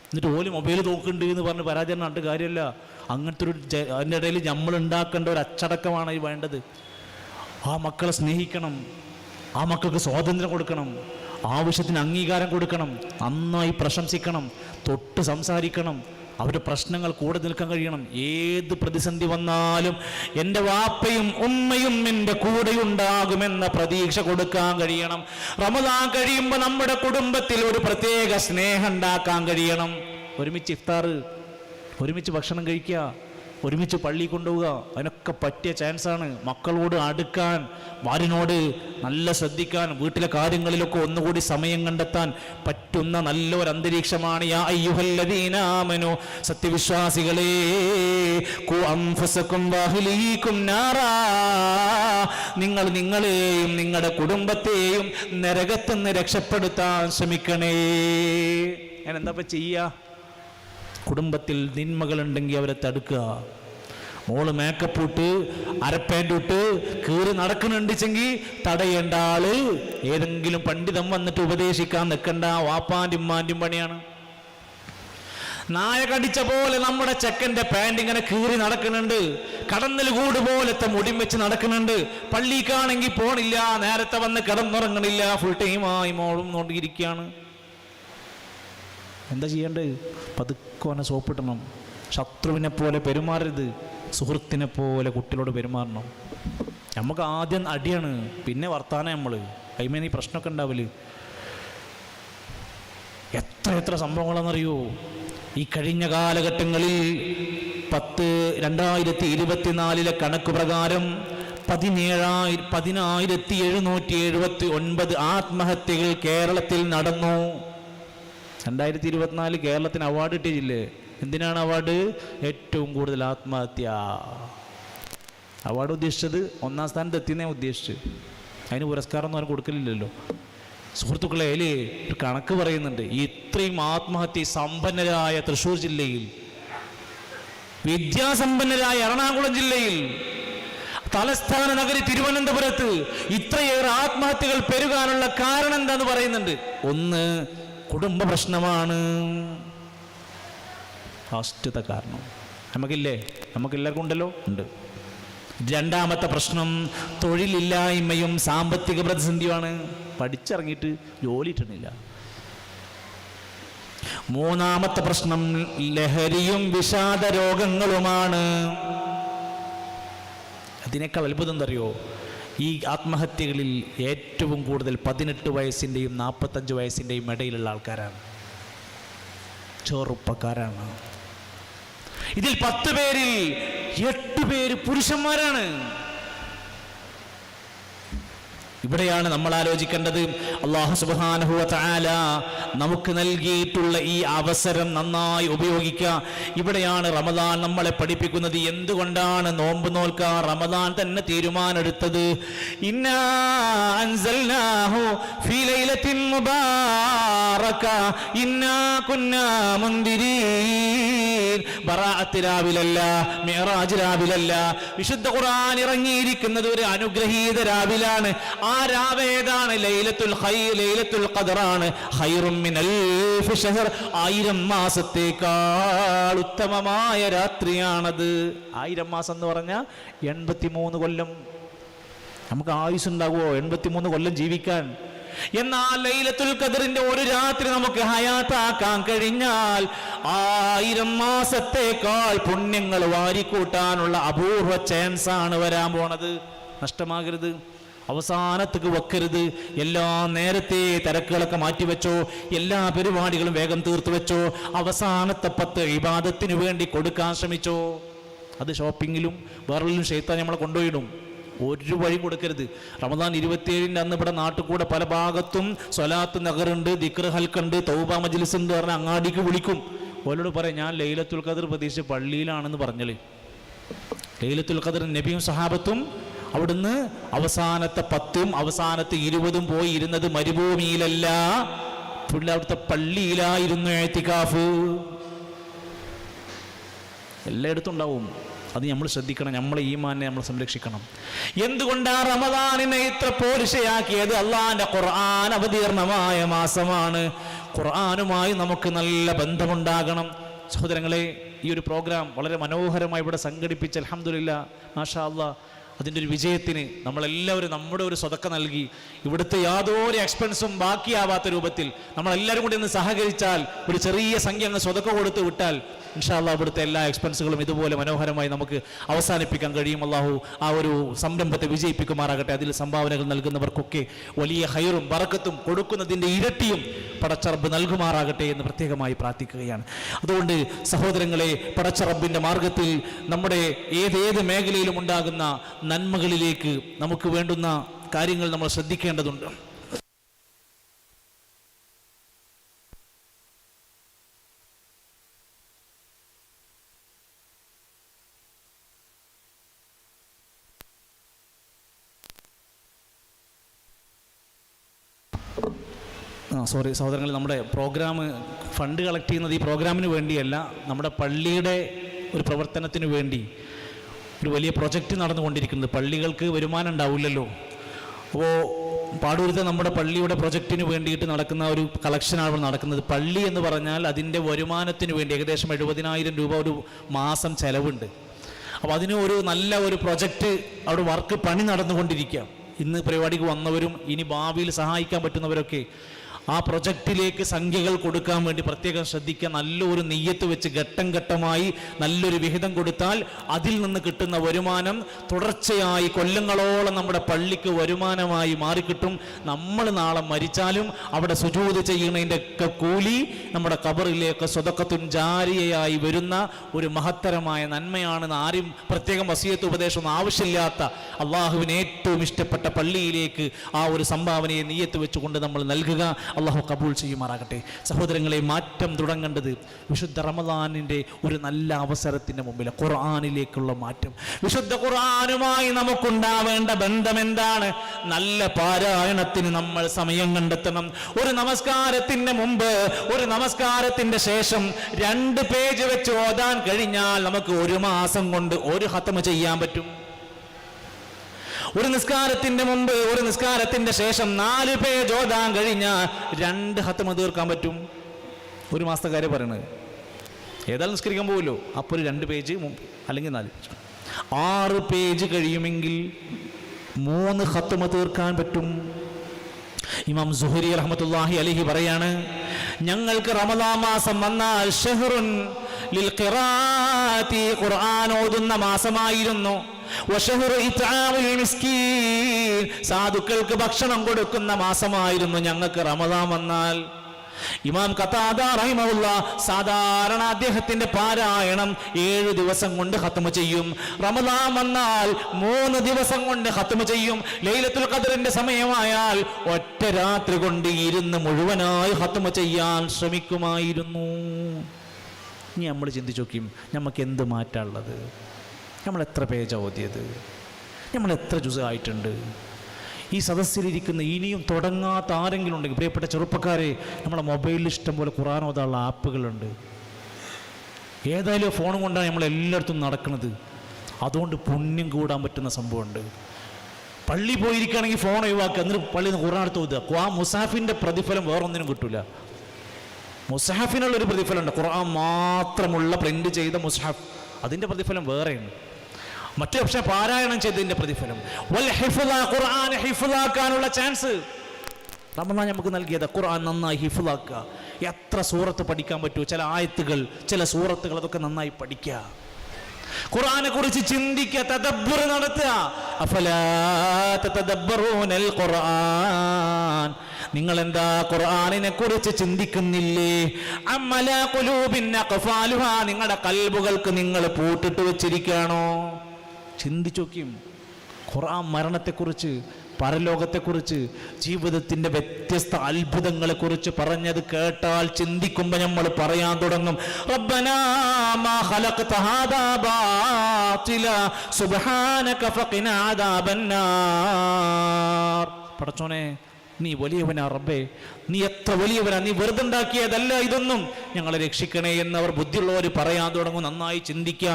എന്നിട്ട് ഓല് മൊബൈൽ നോക്കുന്നുണ്ട് എന്ന് പറഞ്ഞ് പരാജയം കണ്ട് കാര്യമല്ല. അങ്ങനത്തെ അതിൻ്റെ ഇടയിൽ നമ്മൾ ഉണ്ടാക്കേണ്ട ഒരു അച്ചടക്കമാണ് ഈ വേണ്ടത്. ആ മക്കളെ സ്നേഹിക്കണം, ആ മക്കൾക്ക് സ്വാതന്ത്ര്യം കൊടുക്കണം, ആവശ്യത്തിന് അംഗീകാരം കൊടുക്കണം, നന്നായി പ്രശംസിക്കണം, തൊട്ട് സംസാരിക്കണം, അവരുടെ പ്രശ്നങ്ങൾ കൂടെ നിൽക്കാൻ കഴിയണം. ഏത് പ്രതിസന്ധി വന്നാലും എൻ്റെ വാപ്പയും ഉമ്മയും എൻ്റെ കൂടെയുണ്ടാകുമെന്ന പ്രതീക്ഷ കൊടുക്കാൻ കഴിയണം. റമദാൻ കഴിയുമ്പോൾ നമ്മുടെ കുടുംബത്തിൽ ഒരു പ്രത്യേക സ്നേഹം ഉണ്ടാക്കാൻ കഴിയണം. ഒരുമിച്ച് ഇഫ്താർ, ഒരുമിച്ച് ഭക്ഷണം കഴിക്കുക, ഒരുമിച്ച് പള്ളി കൊണ്ടുപോവുക, അതിനൊക്കെ പറ്റിയ ചാൻസാണ്. മക്കളോട് അടുക്കാൻ, ഭാര്യനോട് നല്ല ശ്രദ്ധിക്കാൻ, വീട്ടിലെ കാര്യങ്ങളിലൊക്കെ ഒന്നുകൂടി സമയം കണ്ടെത്താൻ പറ്റുന്ന നല്ലൊരു അന്തരീക്ഷമാണ്. യാ അയ്യുഹല്ലദീന ആമനൂ, സത്യവിശ്വാസികളെ, ഖു അൻഫുസകും വഅഹ്ലീകും നാറാ, നിങ്ങൾ നിങ്ങളെയും നിങ്ങളുടെ കുടുംബത്തെയും നരകത്തിൽ നിന്ന് രക്ഷപ്പെടുത്താൻ ശ്രമിക്കണേ. ഞാൻ എന്താ ചെയ്യുക? കുടുംബത്തിൽ തിന്മകളുണ്ടെങ്കിൽ അവരെ തടുക്കുക. മോള് മേക്കപ്പ് ഇട്ട് അരപ്പാൻറ് ഇട്ട് കീറി നടക്കുന്നുണ്ടെങ്കിൽ തടയേണ്ട ആള് ഏതെങ്കിലും പണ്ഡിതം വന്നിട്ട് ഉപദേശിക്കാൻ നിൽക്കണ്ട. വാപ്പാൻ്റെ ഉമ്മാൻ്റെയും പണിയാണ്. നായ കടിച്ച പോലെ നമ്മുടെ ചെക്കൻ്റെ പാൻറ് ഇങ്ങനെ കീറി നടക്കുന്നുണ്ട്, കടന്നൽ കൂട് പോലത്തെ മുടിയും വെച്ച് നടക്കുന്നുണ്ട്. പള്ളിക്കാണെങ്കിൽ പോണില്ല, നേരത്തെ വന്ന് കിടന്നുറങ്ങണില്ല, ഫുൾ ടൈമായി മോളും നോക്കിയിരിക്കുകയാണ്. എന്താ ചെയ്യേണ്ടത്? പതുക്കോനെ സോപ്പിടണം. ശത്രുവിനെ പോലെ പെരുമാറരുത്, സുഹൃത്തിനെ പോലെ കുട്ടികളോട് പെരുമാറണം. നമുക്ക് ആദ്യം അടിയാണ്, പിന്നെ വർത്താനം. നമ്മൾ കൈമേനി പ്രശ്നമൊക്കെ ഉണ്ടാവില്ല. എത്ര സംഭവങ്ങളാണെന്നറിയോ? ഈ കഴിഞ്ഞ കാലഘട്ടങ്ങളിൽ 2024 കണക്ക് പ്രകാരം 17,779 ആത്മഹത്യകൾ കേരളത്തിൽ നടന്നു. 2024 കേരളത്തിന് അവാർഡ് കിട്ടിയില്ലേ? എന്തിനാണ് അവാർഡ്? ഏറ്റവും കൂടുതൽ ആത്മഹത്യ. അവാർഡ് ഉദ്ദേശിച്ചത് 1ാം സ്ഥാനത്ത് എത്തിയെന്നേ ഉദ്ദേശിച്ച്. അതിന് പുരസ്കാരം ഒന്നും ആരും കൊടുക്കലില്ലല്ലോ. സുഹൃത്തുക്കളെ, അതിൽ ഒരു കണക്ക് പറയുന്നുണ്ട്. ഇത്രയും ആത്മഹത്യ സമ്പന്നരായ തൃശ്ശൂർ ജില്ലയിൽ, വിദ്യാസമ്പന്നരായ എറണാകുളം ജില്ലയിൽ, തലസ്ഥാന നഗരി തിരുവനന്തപുരത്ത് ഇത്രയേറെ ആത്മഹത്യകൾ പെരുകാനുള്ള കാരണം എന്താന്ന് പറയുന്നുണ്ട്. ഒന്ന്, കുടുംബ പ്രശ്നമാണ് ഫസ്റ്റത്തെ കാരണം. നമുക്കില്ലേ? നമുക്കെല്ലാവർക്കും ഉണ്ടല്ലോ, ഉണ്ട്. രണ്ടാമത്തെ പ്രശ്നം തൊഴിലില്ലായ്മയും സാമ്പത്തിക പ്രതിസന്ധിയുമാണ്. പഠിച്ചിറങ്ങിയിട്ട് ജോലി കിട്ടുന്നില്ല. മൂന്നാമത്തെ പ്രശ്നം ലഹരിയും വിഷാദ രോഗങ്ങളുമാണ്. അതിനേക്കാൾ അത്ഭുതം എന്തറിയോ? ഈ ആത്മഹത്യകളിൽ ഏറ്റവും കൂടുതൽ 18 വയസ്സിൻ്റെയും 45 വയസ്സിൻ്റെയും ഇടയിലുള്ള ആൾക്കാരാണ്, ചെറുപ്പക്കാരാണ്. ഇതിൽ 10 പേരിൽ 8 പേര് പുരുഷന്മാരാണ്. ഇവിടെയാണ് നമ്മൾ ആലോചിക്കേണ്ടത്. അല്ലാഹു സുബ്ഹാനഹു വ തആല നമുക്ക് നൽകിയിട്ടുള്ള ഈ അവസരം നന്നായി ഉപയോഗിക്കുക. ഇവിടെയാണ് റമദാൻ നമ്മളെ പഠിപ്പിക്കുന്നത്. എന്തുകൊണ്ടാണ് നോമ്പ് നോൽക്കാൻ റമദാൻ തന്നെ തീരുമാനമെടുത്തത്? ഇന്നാ അൻസൽനാഹു ഫീ ലൈലത്തിൻ മുബാറക ഇന്നാ കുന്നാ മുൻദിരീൻ. ബറാഅത്ത് രാവിലല്ല, മിഅ്റാജ് രാവിലല്ല. വിശുദ്ധ ഖുർആൻ ഇറങ്ങിയിരിക്കുന്നത് ഒരു അനുഗ്രഹീത രാവിലാണ്. ആ രാവേതാണ്? ലൈലത്തുൽ ഖൈർ, ലൈലത്തുൽ ഖദറാണ്. ഖൈറും മിൻ അൽഫി ശഹർ, 1000 മാസത്തേക്കാൾ ഉത്തമമായ രാത്രിയാണത്. 1000 മാസം എന്ന് പറഞ്ഞാൽ 83 കൊല്ലം. നമുക്ക് ആയുസ് ഉണ്ടാകുമോ 83 കൊല്ലം ജീവിക്കാൻ? എന്നാൽ ലൈലത്തുൽ ഖദറിന്റെ ഒരു രാത്രി നമുക്ക് ഹയാത്താക്കാൻ കഴിഞ്ഞാൽ 1000 മാസത്തേക്കാൾ പുണ്യങ്ങൾ വാരിക്കൂട്ടാനുള്ള അപൂർവ ചാൻസ് ആണ് വരാൻ പോണത്. നഷ്ടമാകരുത്, അവസാനത്തേക്ക് വെക്കരുത്. എല്ലാ നേരത്തെ തിരക്കുകളൊക്കെ മാറ്റിവെച്ചോ, എല്ലാ പരിപാടികളും വേഗം തീർത്തു വെച്ചോ, അവസാനത്തെ 10 ഇബാദത്തിന് വേണ്ടി കൊടുക്കാൻ ശ്രമിച്ചോ. അത് ഷോപ്പിങ്ങിലും വേറെല്ലാം ശൈത്താൻ നമ്മളെ കൊണ്ടുപോയിടും. ഒരു വഴി കൊടുക്കരുത്. റമദാൻ 27-ന്റെ അന്ന് ഇവിടെ നാട്ടിൽ കൂടെ പല ഭാഗത്തും സ്വലാത്ത് നഗറുണ്ട്, ദിക്ർ ഹൽക്കുണ്ട്, തൗബ മജ്ലിസ് ഉണ്ട് പറഞ്ഞാൽ അങ്ങാടിക്ക് വിളിക്കും. ഓരോട് പറയാം, ഞാൻ ലൈലത്തുൽ ഖദർ പ്രതീക്ഷിച്ച് പള്ളിയിലാണെന്ന് പറഞ്ഞാല്. ലൈലത്തുൽ ഖദർ നബിയും സഹാബത്തും അവിടുന്ന് അവസാനത്തെ 10ഉം അവസാനത്തെ 20ഉം പോയി ഇരുന്നത് മരുഭൂമിയിലല്ല, അവിടുത്തെ പള്ളിയിലായിരുന്നു ഇഅ്തികാഫ്. എല്ലായിടത്തും ഉണ്ടാവും. അത് നമ്മൾ ശ്രദ്ധിക്കണം. നമ്മളെ ഈമാനെ നമ്മൾ സംരക്ഷിക്കണം. എന്തുകൊണ്ടാണ് റമദാനിനെ ഇത്ര പോരിശയാക്കിയത്? അള്ളാന്റെ ഖുർആൻ അവതീർണമായ മാസമാണ്. ഖുർആനുമായി നമുക്ക് നല്ല ബന്ധമുണ്ടാകണം. സഹോദരങ്ങളെ, ഈ ഒരു പ്രോഗ്രാം വളരെ മനോഹരമായി ഇവിടെ സംഘടിപ്പിച്ച് അൽഹംദുലില്ലാഹ് മാഷാ അല്ലാഹ് അതിൻ്റെ ഒരു വിജയത്തിന് നമ്മളെല്ലാവരും നമ്മുടെ ഒരു സ്വതക്ക നൽകി, ഇവിടുത്തെ യാതൊരു എക്സ്പെൻസും ബാക്കിയാവാത്ത രൂപത്തിൽ നമ്മളെല്ലാവരും കൂടി ഒന്ന് സഹകരിച്ചാൽ, ഒരു ചെറിയ സംഖ്യ അങ്ങ് സ്വതക്ക കൊടുത്ത് വിട്ടാൽ ഇൻഷാ അല്ലാഹ് ഇവിടുത്തെ എല്ലാ എക്സ്പെൻസുകളും ഇതുപോലെ മനോഹരമായി നമുക്ക് അവസാനിപ്പിക്കാൻ കഴിയും. അല്ലാഹു ആ ഒരു സംരംഭത്തെ വിജയിപ്പിക്കുമാറാകട്ടെ. അതിൽ സംഭാവനകൾ നൽകുന്നവർക്കൊക്കെ വലിയ ഹൈറും ബറക്കത്തും കൊടുക്കുന്നതിൻ്റെ ഇരട്ടിയും പടച്ച റബ്ബ് നൽകുമാറാകട്ടെ എന്ന് പ്രത്യേകമായി പ്രാർത്ഥിക്കുകയാണ്. അതുകൊണ്ട് സഹോദരങ്ങളെ, പടച്ച റബ്ബിൻ്റെ മാർഗത്തിൽ നമ്മുടെ ഏതേത് മേഖലയിലും ഉണ്ടാകുന്ന നന്മകളിലേക്ക് നമുക്ക് വേണ്ടുന്ന കാര്യങ്ങൾ നമ്മൾ ശ്രദ്ധിക്കേണ്ടതുണ്ട്. സോറി സഹോദരങ്ങൾ, നമ്മുടെ പ്രോഗ്രാം ഫണ്ട് കളക്ട് ചെയ്യുന്നത് ഈ പ്രോഗ്രാമിന് വേണ്ടിയല്ല, നമ്മുടെ പള്ളിയുടെ ഒരു പ്രവർത്തനത്തിന് വേണ്ടി ഒരു വലിയ പ്രൊജക്റ്റ് നടന്നുകൊണ്ടിരിക്കുന്നത്. പള്ളികൾക്ക് വരുമാനം ഉണ്ടാവില്ലല്ലോ. അപ്പോൾ പാടൂരത്തെ നമ്മുടെ പള്ളിയുടെ പ്രൊജക്റ്റിന് വേണ്ടിയിട്ട് നടക്കുന്ന ഒരു കളക്ഷനാണ് നടക്കുന്നത്. പള്ളി എന്ന് പറഞ്ഞാൽ അതിൻ്റെ വരുമാനത്തിന് വേണ്ടി ഏകദേശം 70,000 രൂപ ഒരു മാസം ചെലവുണ്ട്. അപ്പോൾ അതിന് ഒരു നല്ല ഒരു പ്രൊജക്റ്റ് അവിടെ വർക്ക് പണി നടന്നുകൊണ്ടിരിക്കുക. ഇന്ന് പരിപാടിക്ക് വന്നവരും ഇനി ഭാവിയിൽ സഹായിക്കാൻ പറ്റുന്നവരൊക്കെ ആ പ്രൊജക്റ്റിലേക്ക് സംഖ്യകൾ കൊടുക്കാൻ വേണ്ടി പ്രത്യേകം ശ്രദ്ധിക്കുക. നല്ലൊരു നെയ്യത്ത് വെച്ച് ഘട്ടം ഘട്ടമായി നല്ലൊരു വിഹിതം കൊടുത്താൽ അതിൽ നിന്ന് കിട്ടുന്ന വരുമാനം തുടർച്ചയായി കൊല്ലങ്ങളോളം നമ്മുടെ പള്ളിക്ക് വരുമാനമായി മാറിക്കിട്ടും. നമ്മൾ നാളെ മരിച്ചാലും അവിടെ സുജൂദ് ചെയ്യുന്നതിൻ്റെ ഒക്കെ കൂലി നമ്മുടെ ഖബറിലേക്ക് സ്വതക്കത്തുൻ ജാരിയയായി വരുന്ന ഒരു മഹത്തരമായ നന്മയാണെന്ന് ആരും പ്രത്യേകം വസിയത്ത് ഉപദേശമൊന്നും ആവശ്യമില്ലാത്ത അള്ളാഹുവിന് ഏറ്റവും ഇഷ്ടപ്പെട്ട പള്ളിയിലേക്ക് ആ ഒരു സംഭാവനയെ നിയ്യത്ത് വെച്ചുകൊണ്ട് നമ്മൾ നൽകുക. അള്ളാഹു കബൂൽ ചെയ്യുമാറാകട്ടെ. സഹോദരങ്ങളെ, മാറ്റം തുടങ്ങേണ്ടത് വിശുദ്ധ റമദാനിൻ്റെ ഒരു നല്ല അവസരത്തിൻ്റെ മുമ്പിൽ ഖുർആനിലേക്കുള്ള മാറ്റം. വിശുദ്ധ ഖുർആനുമായി നമുക്കുണ്ടാവേണ്ട ബന്ധം എന്താണ്? നല്ല പാരായണത്തിന് നമ്മൾ സമയം കണ്ടെത്തണം. ഒരു നമസ്കാരത്തിന് മുമ്പ്, ഒരു നമസ്കാരത്തിന്റെ ശേഷം 2 പേജ് വെച്ച് ഓതാൻ കഴിഞ്ഞാൽ നമുക്ക് 1 മാസം കൊണ്ട് 1 ഖത്മ ചെയ്യാൻ പറ്റും. ഒരു നിസ്കാരത്തിന്റെ മുമ്പ്, ഒരു നിസ്കാരത്തിന്റെ ശേഷം 4 പേജ് ഓതാൻ കഴിഞ്ഞാൽ 2 ഖത്മ തീർക്കാൻ പറ്റും. 1 മാസത്തെ കാര്യം പറയണത്. ഏതായാലും നിസ്കരിക്കാൻ പോവുമല്ലോ, അപ്പോൾ 2 പേജ് അല്ലെങ്കിൽ 4, 6 പേജ് കഴിയുമെങ്കിൽ 3 ഖത്മ തീർക്കാൻ പറ്റും. ഇമാം സുഹരി റഹ്മത്തുള്ളാഹി അലൈഹി പറയാണ്, ഞങ്ങൾക്ക് റമദാൻ മാസം വന്നാൽ ഷഹ്റുൻ ലിൽ ഖിറാഅത്തി, ഖുർആൻ ഓതുന്ന മാസമായിരുന്നു. സാധുക്കൾക്ക് ഭക്ഷണം കൊടുക്കുന്ന മാസമായിരുന്നു ഞങ്ങൾക്ക് റമദാൻ വന്നാൽ. ഇമാം ഖതാദ റഹിമഹുല്ലാഹ് സാധാരണ അദ്ദേഹത്തിന്റെ പാരായണം 7 ദിവസം കൊണ്ട് ഖത്മ ചെയ്യും. റമദാൻ വന്നാൽ 3 ദിവസം കൊണ്ട് ഖത്മ ചെയ്യും. ലൈലത്തുൽ ഖദ്റിന്റെ സമയമായാൽ ഒറ്റ രാത്രി കൊണ്ട് ഇരുന്ന് മുഴുവനായി ഖത്മ ചെയ്യാൻ ശ്രമിക്കുമായിരുന്നു. ഇനി നമ്മൾ ചിന്തിച്ചു നോക്കിയും നമുക്ക് എന്ത് മാറ്റാനുള്ളത്? നമ്മൾ എത്ര പേജാ ഓതിയത്? നമ്മൾ എത്ര ജുസ് ആയിട്ടുണ്ട്? ഈ സദസ്സിലിരിക്കുന്ന ഇനിയും തുടങ്ങാത്ത ആരെങ്കിലും ഉണ്ടെങ്കിൽ പ്രിയപ്പെട്ട ചെറുപ്പക്കാരെ, നമ്മളെ മൊബൈലിൽ ഇഷ്ടം പോലെ ഖുർആൻ ഓതാനുള്ള ആപ്പുകളുണ്ട്. ഏതായാലും ഫോണും കൊണ്ടാണ് നമ്മൾ എല്ലായിടത്തും നടക്കുന്നത്. അതുകൊണ്ട് പുണ്യം കൂടാൻ പറ്റുന്ന സംഭവമുണ്ട്. പള്ളി പോയിരിക്കുകയാണെങ്കിൽ ഫോൺ ഒഴിവാക്കുക, എന്നിട്ട് പള്ളിയിൽ നിന്ന് ഖുർആൻ എടുത്ത് ഓതുക. ആ മുസാഫിൻ്റെ പ്രതിഫലം വേറൊന്നിനും കിട്ടൂല. മുസ്ഹഫിനുള്ളൊരു പ്രതിഫലമുണ്ട്, ഖുർആൻ മാത്രമുള്ള പ്രിന്റ് ചെയ്ത മുസ്ഹഫ്, അതിൻ്റെ പ്രതിഫലം വേറെയാണ്. മറ്റു പക്ഷേ പാരായണം ചെയ്തതിൻ്റെ പ്രതിഫലം. ഖുർആൻ ഹിഫ്ളാക്കാനുള്ള ചാൻസ് റമദാൻ നമുക്ക് നൽകിയത്. ഖുർആൻ നന്നായി ഹിഫ്ളാക്കുക. എത്ര സൂറത്ത് പഠിക്കാൻ പറ്റുമോ, ചില ആയത്തുകൾ, ചില സൂറത്തുകൾ, അതൊക്കെ നന്നായി പഠിക്കുക. ഖുർആനെ കുറിച്ച് ചിന്തിക്കുക, തദബ്ബുർ നടത്തുക. അഫലാ തതദബ്ബറൂനൽ ഖുർആൻ, നിങ്ങൾ എന്താ ഖുർആനിനെ കുറിച്ച് ചിന്തിക്കുന്നില്ലേ? അമ്മലാ ഖുലൂബിൻ അഖ്ഫാലുഹാ, നിങ്ങളുടെ കൽബുകൾക്ക് നിങ്ങൾ പൂട്ടിട്ട് വെച്ചിരിക്കുകയാണോ? ചിന്തിച്ചു നോക്കിയും. ഖുർആൻ മരണത്തെക്കുറിച്ച്, പരലോകത്തെക്കുറിച്ച്, ജീവിതത്തിൻ്റെ വ്യത്യസ്ത അത്ഭുതങ്ങളെക്കുറിച്ച് പറഞ്ഞത് കേട്ടാൽ ചിന്തിക്കുമ്പോൾ നമ്മൾ പറയാൻ തുടങ്ങും, റബ്ബനാ മാ ഖലഖ്ത ഹാദാ ബാതില സുബ്ഹാനക ഫഖിനാ അദാബന്നാർ. പടച്ചോനെ, നീ വലിയവനാ റബ്ബേ, നീ എത്ര വലിയവനാ, നീ വെറുതെ ഉണ്ടാക്കിയതല്ല ഇതൊന്നും, ഞങ്ങളെ രക്ഷിക്കണേ എന്നവർ ബുദ്ധിയുള്ളവർ പറയാൻ തുടങ്ങും. നന്നായി ചിന്തിക്കുക,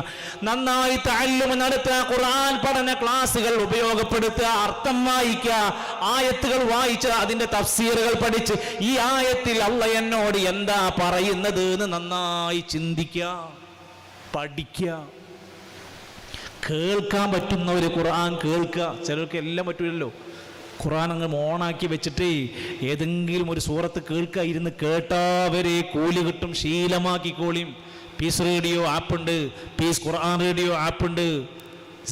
നന്നായി തഅല്ലുമ് നടത്തുക, ഖുർആൻ പഠന ക്ലാസുകൾ ഉപയോഗപ്പെടുത്തുക, അർത്ഥം വായിക്കുക, ആയത്തുകൾ വായിച്ച് അതിൻ്റെ തഫ്സീറുകൾ പഠിച്ച് ഈ ആയത്തിൽ അല്ലാഹ് എന്നോട് എന്താ പറയുന്നത് എന്ന് നന്നായി ചിന്തിക്കുക, പഠിക്കുക. കേൾക്കാൻ പറ്റുന്നവർ ഖുർആൻ കേൾക്കുക. ചിലർക്ക് എല്ലാം പറ്റില്ലല്ലോ. ഖുർആൻ അങ്ങ് ഓണാക്കി വെച്ചിട്ട് ഏതെങ്കിലും ഒരു സൂറത്ത് കേൾക്കുക, ഇരുന്ന് കേട്ടാവരെ കൂലി കിട്ടും. ശീലമാക്കിക്കോളിയും. പീസ് റേഡിയോ ആപ്പുണ്ട്, പീസ് ഖുർആൻ റേഡിയോ ആപ്പുണ്ട്,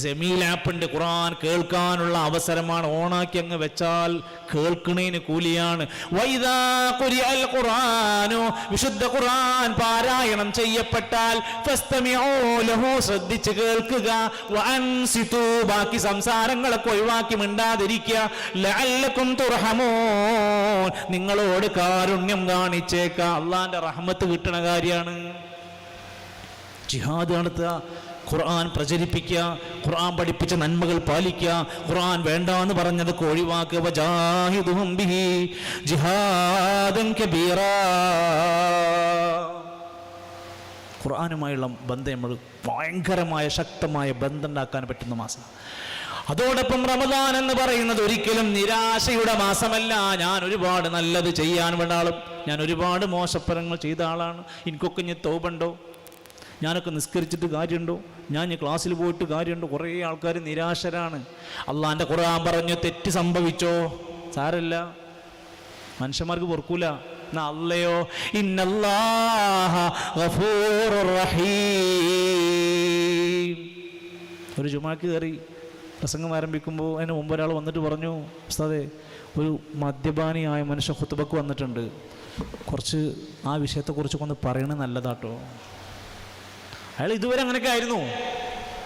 ജമീൽ ആപ്പുണ്ട്. ഖുർആൻ കേൾക്കാനുള്ള അവസരമാണ്. ഓണാക്കി അങ്ങ് വെച്ചാൽ കേൾക്കണേന് കൂലിയാണ്. വൈദാ ഖുരിഅൽ ഖുർആനു, വിശുദ്ധ ഖുർആൻ പാരായണം ചെയ്യപ്പെട്ടാൽ ഫസ്തമിഊ ലഹു, ശ്രദ്ധിച്ച് കേൾക്കുക. വഅൻസിതു, ബാക്കി സംസാരങ്ങളൊക്കെ ഒഴിവാക്കി മിണ്ടാതിരിക്കുക. ലഅല്ലകും തുർഹമൂൻ, നിങ്ങളോട് കാരുണ്യം കാണിച്ചേക്കാം. അള്ളാന്റെ റഹ്മത്ത് കിട്ടണ കാര്യമാണ്. ജിഹാദ് നടത്തുക, ഖുർആൻ പ്രചരിപ്പിക്കുക, ഖുർആൻ പഠിപ്പിച്ച നന്മകൾ പാലിക്കുക, ഖുർആൻ വേണ്ടാന്ന് പറഞ്ഞതൊക്കെ ഒഴിവാക്കുക. വജാഹിദുഹും ബിഹി ജിഹാദൻ കബീറാ. ഖുർആനുമായുള്ള ബന്ധം നമ്മൾ ഭയങ്കരമായ ശക്തമായ ബന്ധം ഉണ്ടാക്കാൻ പറ്റുന്ന മാസം. അതോടൊപ്പം റമദാൻ എന്ന് പറയുന്നത് ഒരിക്കലും നിരാശയുടെ മാസമല്ല. ഞാൻ ഒരുപാട് നല്ലത് ചെയ്യാൻ വേണ്ട ആളും, ഞാൻ ഒരുപാട് മോശപ്പരങ്ങൾ ചെയ്ത ആളാണ്, എനിക്കൊക്കെ ഞാൻ തൗബുണ്ടോ, ഞാനൊക്കെ നിസ്കരിച്ചിട്ട് കാര്യമുണ്ടോ, ഞാൻ ക്ലാസ്സിൽ പോയിട്ട് കാര്യമുണ്ടോ? കുറേ ആൾക്കാർ നിരാശരാണ്. അള്ളാൻ്റെ ഖുർആൻ പറഞ്ഞു തെറ്റ് സംഭവിച്ചോ, സാരല്ല, മനുഷ്യന്മാർക്ക് പൊറുക്കൂല. എന്നാ അല്ലയോ, ഇന്നല്ലാഹ ഗഫൂറുർ റഹീം. ഒരു ജുമാക്ക് കയറി പ്രസംഗം ആരംഭിക്കുമ്പോൾ അതിന് മുമ്പ് ഒരാൾ വന്നിട്ട് പറഞ്ഞു, ഉസ്താദേ, ഒരു മദ്യപാനിയായ മനുഷ്യൻ ഖുത്ബക്ക് വന്നിട്ടുണ്ട്, കുറച്ച് ആ വിഷയത്തെക്കുറിച്ചൊക്കെ ഒന്ന് പറയണത് നല്ലതാട്ടോ. അയാൾ ഇതുവരെ അങ്ങനെയൊക്കെ ആയിരുന്നു.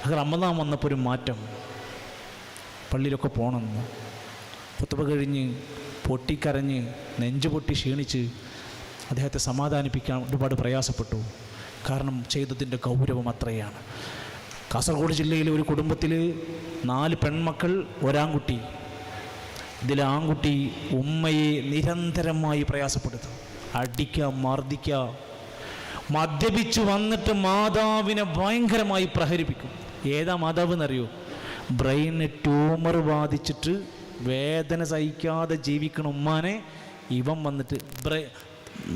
അത് റമദാൻ വന്നപ്പോൾ ഒരു മാറ്റം, പള്ളിയിലൊക്കെ പോകണമെന്ന്. ഖുത്ബ കഴിഞ്ഞ് പൊട്ടിക്കരഞ്ഞ് നെഞ്ചു പൊട്ടി ക്ഷീണിച്ച് അദ്ദേഹത്തെ സമാധാനിപ്പിക്കാൻ ഒരുപാട് പ്രയാസപ്പെട്ടു. കാരണം ചെയ്തതിൻ്റെ ഗൗരവം അത്രയാണ്. കാസർഗോഡ് ജില്ലയിലെ ഒരു കുടുംബത്തിൽ 4 പെൺമക്കൾ, ഒരാൺകുട്ടി. ഇതിൽ ആൺകുട്ടി ഉമ്മയെ നിരന്തരമായി പ്രയാസപ്പെടുത്തും, അടിക്കുക, മർദ്ദിക്കുക. മദ്യപിച്ചു വന്നിട്ട് മാതാവിനെ ഭയങ്കരമായി പ്രഹരിപ്പിക്കും. ഏതാ മാതാവ് എന്നറിയോ? ബ്രെയിന് ട്യൂമർ ബാധിച്ചിട്ട് വേദന സഹിക്കാതെ ജീവിക്കണ ഉമ്മാനെ ഇവൻ വന്നിട്ട്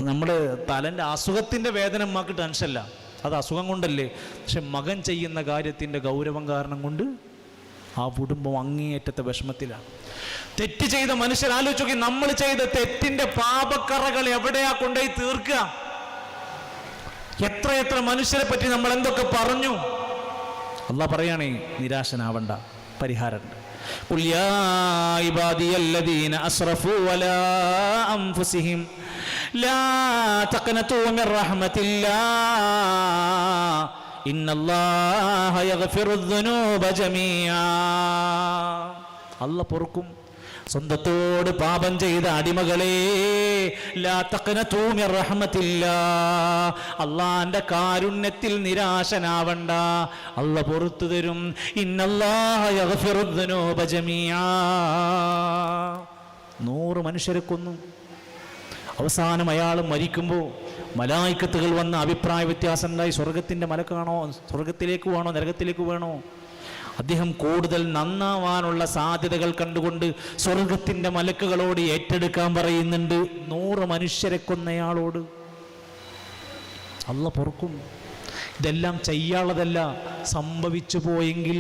നമ്മുടെ തലൻ്റെ അസുഖത്തിൻ്റെ വേദന ഉമ്മാക്ക് ടെൻഷനല്ല, അത് അസുഖം കൊണ്ടല്ലേ. പക്ഷെ മകൻ ചെയ്യുന്ന കാര്യത്തിൻ്റെ ഗൗരവം കാരണം കൊണ്ട് ആ കുടുംബം അങ്ങേയറ്റത്തെ വിഷമത്തിലാണ്. തെറ്റ് ചെയ്ത മനുഷ്യർ ആലോചിച്ച് നോക്കി, നമ്മൾ ചെയ്ത തെറ്റിൻ്റെ പാപക്കറകൾ എവിടെയാ കൊണ്ടുപോയി തീർക്കുക? എത്ര മനുഷ്യരെ പറ്റി നമ്മൾ എന്തൊക്കെ പറഞ്ഞു. അല്ലാഹ് പറയാണേ, നിരാശനാവണ്ട, പരിഹാരമുണ്ട്. ഖുൽ യാ ഇബാദിയല്ലദീന അസ്റഫൂ അലാ അൻഫുസിഹിം ലാ തഖ്നതു മിർ റഹ്മത്തില്ലാഹ് ഇന്നല്ലാഹ യഗ്ഫിറുദ്ദുനൂബ ജമീആ. അല്ലാഹ് പൊറുക്കും. സ്വന്തത്തോട് പാപം ചെയ്ത അടിമകളെ, ലാ തഖ്നതു മിർ റഹ്മത്തില്ലാഹ്, അല്ലാഹുവിന്റെ കാരുണ്യത്തിൽ നിരാശനാവണ്ട, അല്ലാഹ് പുറത്തു തരും. ഇന്നല്ലാഹ യഗ്ഫിറുദ്ദുനൂബ ജമീആ. 100 മനുഷ്യരെ കൊന്നു. അവസാനം അയാൾ മരിക്കുമ്പോൾ മലായിക്കത്തുകൾ വന്ന അഭിപ്രായ വ്യത്യാസം ഉണ്ടായി. സ്വർഗത്തിൻ്റെ മലക്കാണോ, സ്വർഗത്തിലേക്ക് വേണോ, നരകത്തിലേക്ക് വേണോ? അദ്ദേഹം കൂടുതൽ നന്നാവാനുള്ള സാധ്യതകൾ കണ്ടുകൊണ്ട് സ്വർഗത്തിൻ്റെ മലക്കുകളോട് ഏറ്റെടുക്കാൻ പറയുന്നുണ്ട്. 100 മനുഷ്യരെ കൊന്നയാളോട് അല്ലാഹ് പൊറുക്കും. ഇതെല്ലാം ചെയ്യാനുള്ളതല്ല. സംഭവിച്ചു പോയെങ്കിൽ,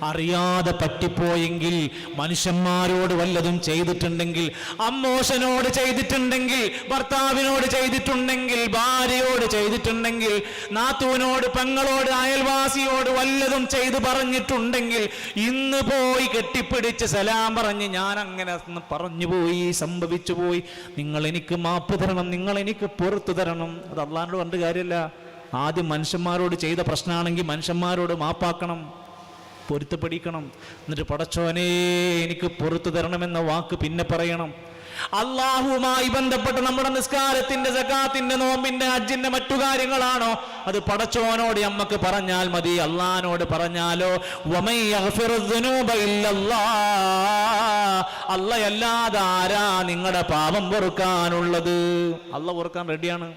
അറിയാതെ പറ്റിപ്പോയെങ്കിൽ, മനുഷ്യന്മാരോട് വല്ലതും ചെയ്തിട്ടുണ്ടെങ്കിൽ, അമ്മോശനോട് ചെയ്തിട്ടുണ്ടെങ്കിൽ, ഭർത്താവിനോട് ചെയ്തിട്ടുണ്ടെങ്കിൽ, ഭാര്യയോട് ചെയ്തിട്ടുണ്ടെങ്കിൽ, നാത്തൂനോട്, പെങ്ങളോട്, അയൽവാസിയോട് വല്ലതും ചെയ്തു പറഞ്ഞിട്ടുണ്ടെങ്കിൽ, ഇന്ന് പോയി കെട്ടിപ്പിടിച്ച് സലാം പറഞ്ഞ് ഞാൻ അങ്ങനെ പറഞ്ഞു പോയി, സംഭവിച്ചു പോയി, നിങ്ങൾ എനിക്ക് മാപ്പ് തരണം, നിങ്ങൾ എനിക്ക് പുറത്തു തരണം. അത് അള്ളാഹിനോട് കണ്ട് കാര്യമല്ല. ആദ്യം മനുഷ്യന്മാരോട് ചെയ്ത പ്രശ്നമാണെങ്കിൽ മനുഷ്യന്മാരോട് മാപ്പാക്കണം, പൊരുത്തപ്പെടിക്കണം. എന്നിട്ട് പടച്ചോനെ എനിക്ക് പുറത്തു തരണമെന്ന വാക്ക് പിന്നെ പറയണം. അള്ളാഹുവുമായി ബന്ധപ്പെട്ട് നമ്മുടെ നിസ്കാരത്തിന്റെ, സകാത്തിന്റെ, നോമ്പിന്റെ, ഹജ്ജിന്റെ മറ്റു കാര്യങ്ങളാണോ, അത് പടച്ചോനോട് നമ്മക്ക് പറഞ്ഞാൽ മതി. അള്ളാഹിനോട് പറഞ്ഞാലോ, വമൻ യഗ്ഫിറുദ്ദുനൂബ ഇല്ലല്ലാഹ്, അല്ലാഹ് ആരാ നിങ്ങളുടെ പാപം പൊറുക്കാനുള്ളത്? അള്ളാഹ് പൊറുക്കാൻ റെഡിയാണ്.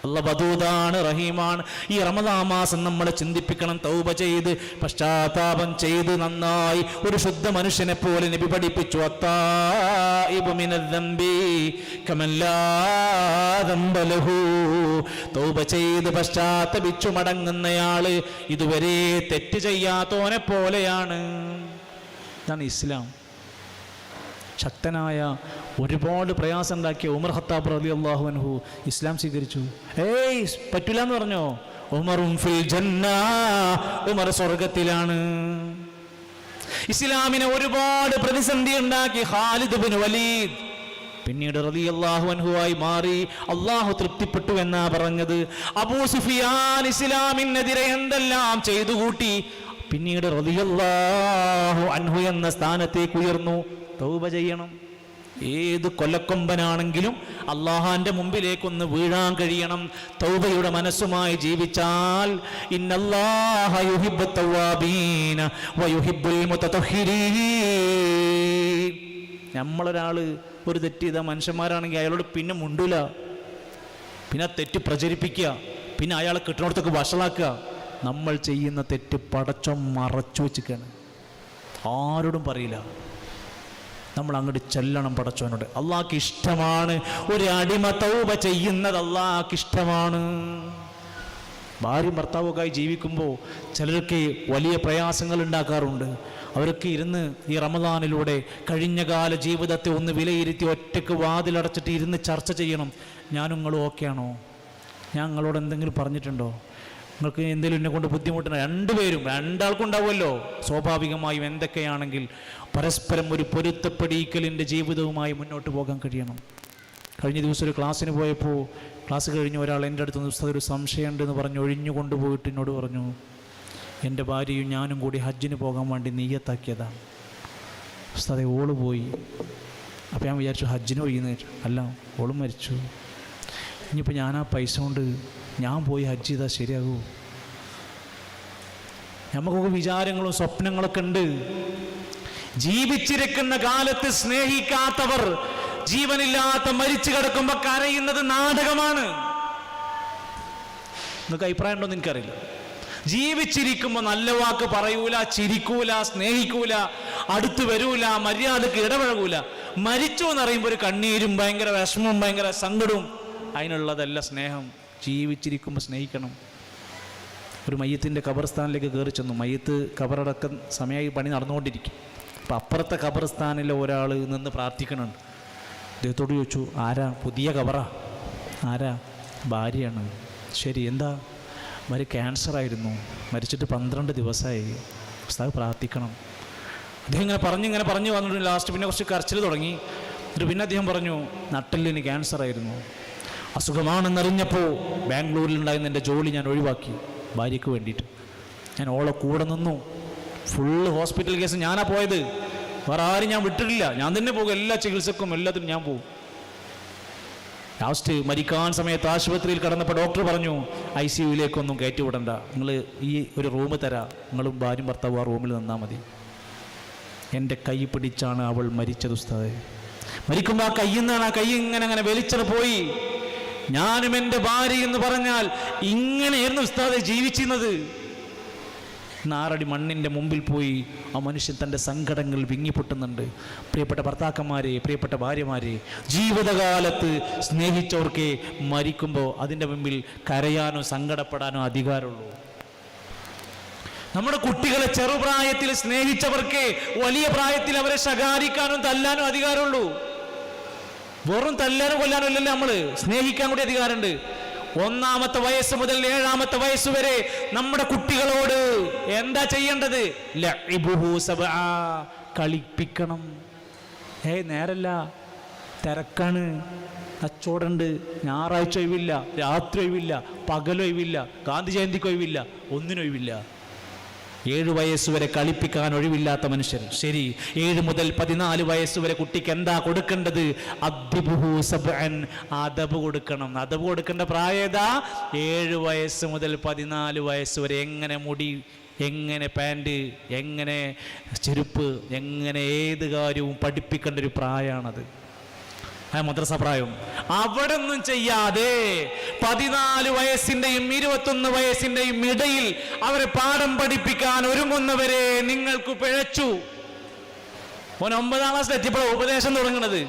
അല്ലാഹ് വദൂദാണ്, റഹീമാണ്. ഈ റമദാൻ മാസം നമ്മൾ ചിന്തിപ്പിക്കണം. തൗബ ചെയ്ത്, പശ്ചാത്താപം ചെയ്ത്, നന്നായി ഒരു ശുദ്ധ മനുഷ്യനെ പോലെ നബി പഠിപ്പിച്ചു. അത്തായിബു മിനദ്ദംബി കമൻ ലാ ദംബ ലഹു. തൗബ ചെയ്ത് പശ്ചാത്തപിച്ചു മടങ്ങുന്നയാള് ഇതുവരെ തെറ്റ് ചെയ്യാത്തോനെ പോലെയാണ്. ഇതാണ് ഇസ്ലാം. ശക്തനായ, ഒരുപാട് പ്രയാസം ഉണ്ടാക്കിയ ഉമർ ഖത്താബ് റളിയല്ലാഹു അൻഹു ഇസ്ലാം സ്വീകരിച്ചു. പറ്റൂല എന്ന് പറഞ്ഞോ? ഉമറും ഫിൽ ജന്ന, ഉമർ സ്വർഗത്തിലാണ്. ഇസ്ലാമിനെ ഒരുപാട് പ്രതിസന്ധി ഉണ്ടാക്കി ഖാലിദ് ഇബ്നു വലീദ് പിന്നീട് റളിയല്ലാഹു അൻഹുവായി മാറി. അള്ളാഹു തൃപ്തിപ്പെട്ടു എന്നാ പറഞ്ഞത്. അബൂ സുഫിയാൻ ഇസ്ലാമിനെതിരെ എന്തെല്ലാം ചെയ്തു കൂട്ടി. പിന്നീട് റളിയല്ലാഹു അൻഹു എന്ന സ്ഥാനത്തേക്ക് ഉയർന്നു. തൗബ ചെയ്യണം. ഏത് കൊല്ലക്കൊമ്പനാണെങ്കിലും അള്ളാഹാന്റെ മുമ്പിലേക്കൊന്ന് വീഴാൻ കഴിയണം. തൗബയുടെ മനസ്സുമായി ജീവിച്ചാൽ ഇന്നല്ലാഹ യുഹിബ്ബുത് തവ്വാബീന വയുഹിബ്ബുൽ മുതതഹിരീൻ. നമ്മളൊരാള് ഒരു തെറ്റ് ചെയ്ത മനുഷ്യന്മാരാണെങ്കിൽ അയാളോട് പിന്നെ മുണ്ടൂല, പിന്നെ തെറ്റ് പ്രചരിപ്പിക്കുക, പിന്നെ അയാളെ കിട്ടുന്നിടത്തൊക്കെ വഷളാക്കുക. നമ്മൾ ചെയ്യുന്ന തെറ്റ് പടച്ചോൻ മറച്ചു വെച്ചിരിക്കുകയാണ്, ആരോടും പറയില്ല. നമ്മൾ അങ്ങോട്ട് ചെല്ലണം പടച്ചോനോട്. അള്ളാഹ്ക്ക് ഇഷ്ടമാണ് ഒരു അടിമ തൗബ ചെയ്യുന്നത്, അള്ളാഹ്ക്ക് ഇഷ്ടമാണ്. ഭാര്യയും ഭർത്താവൊക്കെ ജീവിക്കുമ്പോൾ ചിലർക്ക് വലിയ പ്രയാസങ്ങൾ ഉണ്ടാക്കാറുണ്ട്. അവരൊക്കെ ഇരുന്ന് ഈ റമദാനിലൂടെ കഴിഞ്ഞകാല ജീവിതത്തെ ഒന്ന് വിലയിരുത്തി ഒറ്റയ്ക്ക് വാതിലടച്ചിട്ട് ഇരുന്ന് ചർച്ച ചെയ്യണം. ഞാനും നിങ്ങളും ഓക്കെയാണോ? ഞാൻ നിങ്ങളോട് എന്തെങ്കിലും പറഞ്ഞിട്ടുണ്ടോ? നിങ്ങൾക്ക് എന്തെങ്കിലും എന്നെ കൊണ്ട് ബുദ്ധിമുട്ടുണ്ടോ? രണ്ടാൾക്കും ഉണ്ടാവുമല്ലോ സ്വാഭാവികമായും. എന്തൊക്കെയാണെങ്കിൽ പരസ്പരം ഒരു പൊരുത്തപ്പെടിക്കലിൻ്റെ ജീവിതവുമായി മുന്നോട്ട് പോകാൻ കഴിയണം. കഴിഞ്ഞ ദിവസം ഒരു ക്ലാസ്സിന് പോയപ്പോൾ ക്ലാസ് കഴിഞ്ഞ് ഒരാൾ എൻ്റെ അടുത്ത് ഉസ്താദ് ഒരു സംശയമുണ്ടെന്ന് പറഞ്ഞ് ഒഴിഞ്ഞു കൊണ്ടുപോയിട്ട് എന്നോട് പറഞ്ഞു, എൻ്റെ ഭാര്യയും ഞാനും കൂടി ഹജ്ജിന് പോകാൻ വേണ്ടി നിയ്യത്താക്കിയതാണ് ഉസ്താദെ, ഓള് പോയി. അപ്പോൾ ഞാൻ വിചാരിച്ചു ഹജ്ജിന് പോയിന്ന്. അല്ല, ഓളും മരിച്ചു. ഇനിയിപ്പോൾ ഞാൻ ആ പൈസ കൊണ്ട് ഞാൻ പോയി ഹജ്ജ് ചെയ്താൽ ശരിയാകൂ? നമുക്കൊക്കെ വിചാരങ്ങളും സ്വപ്നങ്ങളൊക്കെ ഉണ്ട്. ജീവിച്ചിരിക്കുന്ന കാലത്ത് സ്നേഹിക്കാത്തവർ ജീവനില്ലാത്ത മരിച്ചു കിടക്കുമ്പോൾ കരയുന്നത് നാടകമാണ്. നിങ്ങൾക്ക് അഭിപ്രായം ഉണ്ടോ എന്ന് എനിക്കറിയില്ല. ജീവിച്ചിരിക്കുമ്പോൾ നല്ല വാക്ക് പറയൂല, ചിരിക്കൂല, സ്നേഹിക്കൂല, അടുത്ത് വരൂല, മര്യാദക്ക് ഇടപഴകൂല. മരിച്ചു എന്നറിയുമ്പോൾ ഒരു കണ്ണീരും ഭയങ്കര വിഷമവും ഭയങ്കര സങ്കടവും. അതിനുള്ളതല്ല സ്നേഹം. ജീവിച്ചിരിക്കുമ്പോൾ സ്നേഹിക്കണം. ഒരു മയ്യത്തിൻ്റെ ഖബർസ്ഥാനിലേക്ക് കയറി ചെന്നു. മയ്യത്ത് ഖബറടക്കം സമയമായി പണി നടന്നുകൊണ്ടിരിക്കും. അപ്പം അപ്പുറത്തെ ഖബർസ്ഥാനിലെ ഒരാൾ നിന്ന് പ്രാർത്ഥിക്കണുണ്ട്. അദ്ദേഹത്തോട് ചോദിച്ചു, ആരാ? പുതിയ ഖബറാ? ആരാ? ഭാര്യയാണ്. ശരി, എന്താ? ഭാര്യ ക്യാൻസറായിരുന്നു, മരിച്ചിട്ട് 12 ദിവസമായി, ഉസ്താദ് പ്രാർത്ഥിക്കണം. അദ്ദേഹം ഇങ്ങനെ പറഞ്ഞു വന്നിട്ട് ലാസ്റ്റ് പിന്നെ കുറച്ച് കരച്ചിൽ തുടങ്ങി. എന്നിട്ട് പിന്നെ അദ്ദേഹം പറഞ്ഞു, നട്ടെല്ലിന് ക്യാൻസറായിരുന്നു, അസുഖമാണെന്നറിഞ്ഞപ്പോൾ ബാംഗ്ലൂരിലുണ്ടായിരുന്ന എൻ്റെ ജോലി ഞാൻ ഒഴിവാക്കി ഭാര്യയ്ക്ക് വേണ്ടിയിട്ട്. ഞാൻ ഓളെ കൂടെ നിന്നു. ഫുള്ള് ഹോസ്പിറ്റൽ കേസ് ഞാനാ പോയത്, വേറെ ആരും ഞാൻ വിട്ടിട്ടില്ല. ഞാൻ തന്നെ പോകും, എല്ലാ ചികിത്സക്കും എല്ലാത്തിനും ഞാൻ പോകും. ലാസ്റ്റ് മരിക്കാൻ സമയത്ത് ആശുപത്രിയിൽ കിടന്നപ്പോൾ ഡോക്ടർ പറഞ്ഞു, ICUയിലേക്കൊന്നും കയറ്റി വിടണ്ട, നിങ്ങൾ ഈ ഒരു റൂം തരാം, നിങ്ങളും ഭാര്യയും ഭർത്താവും ആ റൂമിൽ നിന്നാൽ മതി. എൻ്റെ കൈ പിടിച്ചാണ് അവൾ മരിച്ചത് ഉസ്താദേ. മരിക്കുമ്പോൾ ആ കയ്യിൽ നിന്നാണ്, ആ കൈ ഇങ്ങനെ വലിച്ചത് പോയി. ഞാനും എൻ്റെ ഭാര്യ എന്ന് പറഞ്ഞാൽ ഇങ്ങനെയായിരുന്നു ഉസ്താദെ ജീവിച്ചിരുന്നത്. 6 അടി മണ്ണിൻ്റെ മുമ്പിൽ പോയി ആ മനുഷ്യൻ തൻ്റെ സങ്കടങ്ങൾ വിങ്ങിപ്പൊട്ടുന്നുണ്ട്. പ്രിയപ്പെട്ട ഭർത്താക്കന്മാരെ, പ്രിയപ്പെട്ട ഭാര്യമാരെ, ജീവിതകാലത്ത് സ്നേഹിച്ചവർക്ക് മരിക്കുമ്പോൾ അതിൻ്റെ മുമ്പിൽ കരയാനോ സങ്കടപ്പെടാനോ അധികാരമുള്ളൂ. നമ്മുടെ കുട്ടികളെ ചെറുപ്രായത്തിൽ സ്നേഹിച്ചവർക്ക് വലിയ പ്രായത്തിൽ അവരെ ശകാരിക്കാനും തല്ലാനും അധികാരമുള്ളൂ. വെറും തല്ലാനും കൊല്ലാനും അല്ലല്ലോ, നമ്മൾ സ്നേഹിക്കാൻ കൂടി അധികാരമുണ്ട്. 1-ാമത്തെ വയസ്സ് മുതൽ 7-ാമത്തെ വയസ്സ് വരെ നമ്മുടെ കുട്ടികളോട് എന്താ ചെയ്യേണ്ടത്? കളിപ്പിക്കണം. നേരല്ല, തിരക്കാണ്, കച്ചവടമുണ്ട്, ഞായറാഴ്ച ഒഴിവില്ല, രാത്രി ഒഴിവില്ല, പകലൊഴിവില്ല, ഗാന്ധി ജയന്തിക്ക് ഒഴിവില്ല, ഒന്നിനൊഴിവില്ല. 7 വയസ്സ് വരെ കളിപ്പിക്കാൻ ഒഴിവില്ലാത്ത മനുഷ്യർ. ശരി, 7 മുതൽ 14 വയസ്സ് വരെ കുട്ടിക്ക് എന്താ കൊടുക്കേണ്ടത്? അദബ് കൊടുക്കണം. അദബ് കൊടുക്കേണ്ട പ്രായതാ 7 വയസ്സ് മുതൽ 14 വയസ്സ് വരെ. എങ്ങനെ മുടി, എങ്ങനെ പാൻറ്, എങ്ങനെ ചെരുപ്പ്, എങ്ങനെ ഏത് കാര്യവും പഠിപ്പിക്കേണ്ട ഒരു പ്രായമാണത്. മദ്രസ പ്രായം. അവിടെ ഒന്നും ചെയ്യാതെ 14 വയസ്സിന്റെയും 21 വയസ്സിന്റെയും ഇടയിൽ അവരെ പാഠം പഠിപ്പിക്കാൻ ഒരുങ്ങുന്നവരെ നിങ്ങൾക്ക് പിഴച്ചു. 9-ാം ക്ലാസ്സിൽ എത്തിയപ്പോഴാണ് ഉപദേശം തുടങ്ങുന്നത്.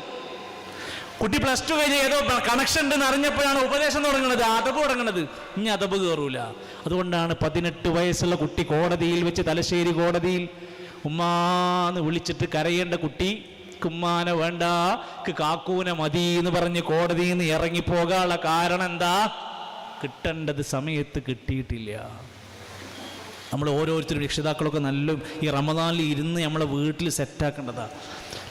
കുട്ടി +2 കഴിഞ്ഞ് ഏതോ കണക്ഷൻ ഉണ്ടെന്ന് അറിഞ്ഞപ്പോഴാണ് ഉപദേശം തുടങ്ങുന്നത്, അദബ് തുടങ്ങുന്നത്. ഇനി അദബ് കയറൂല. അതുകൊണ്ടാണ് 18 വയസ്സുള്ള കുട്ടി കോടതിയിൽ വെച്ച്, തലശ്ശേരി കോടതിയിൽ ഉമ്മാന്ന് വിളിച്ചിട്ട് കരയേണ്ട കുട്ടി ഉമ്മാനെ വേണ്ട, കാക്കൂനെ മതി എന്ന് പറഞ്ഞ് കോടതിയിൽ നിന്ന് ഇറങ്ങിപ്പോകാനുള്ള കാരണം എന്താ? കിട്ടേണ്ടത് സമയത്ത് കിട്ടിയിട്ടില്ല. നമ്മൾ ഓരോരുത്തരും രക്ഷിതാക്കളൊക്കെ നല്ല ഈ റമദാനിൽ ഇരുന്ന് നമ്മളെ വീട്ടിൽ സെറ്റാക്കേണ്ടതാണ്.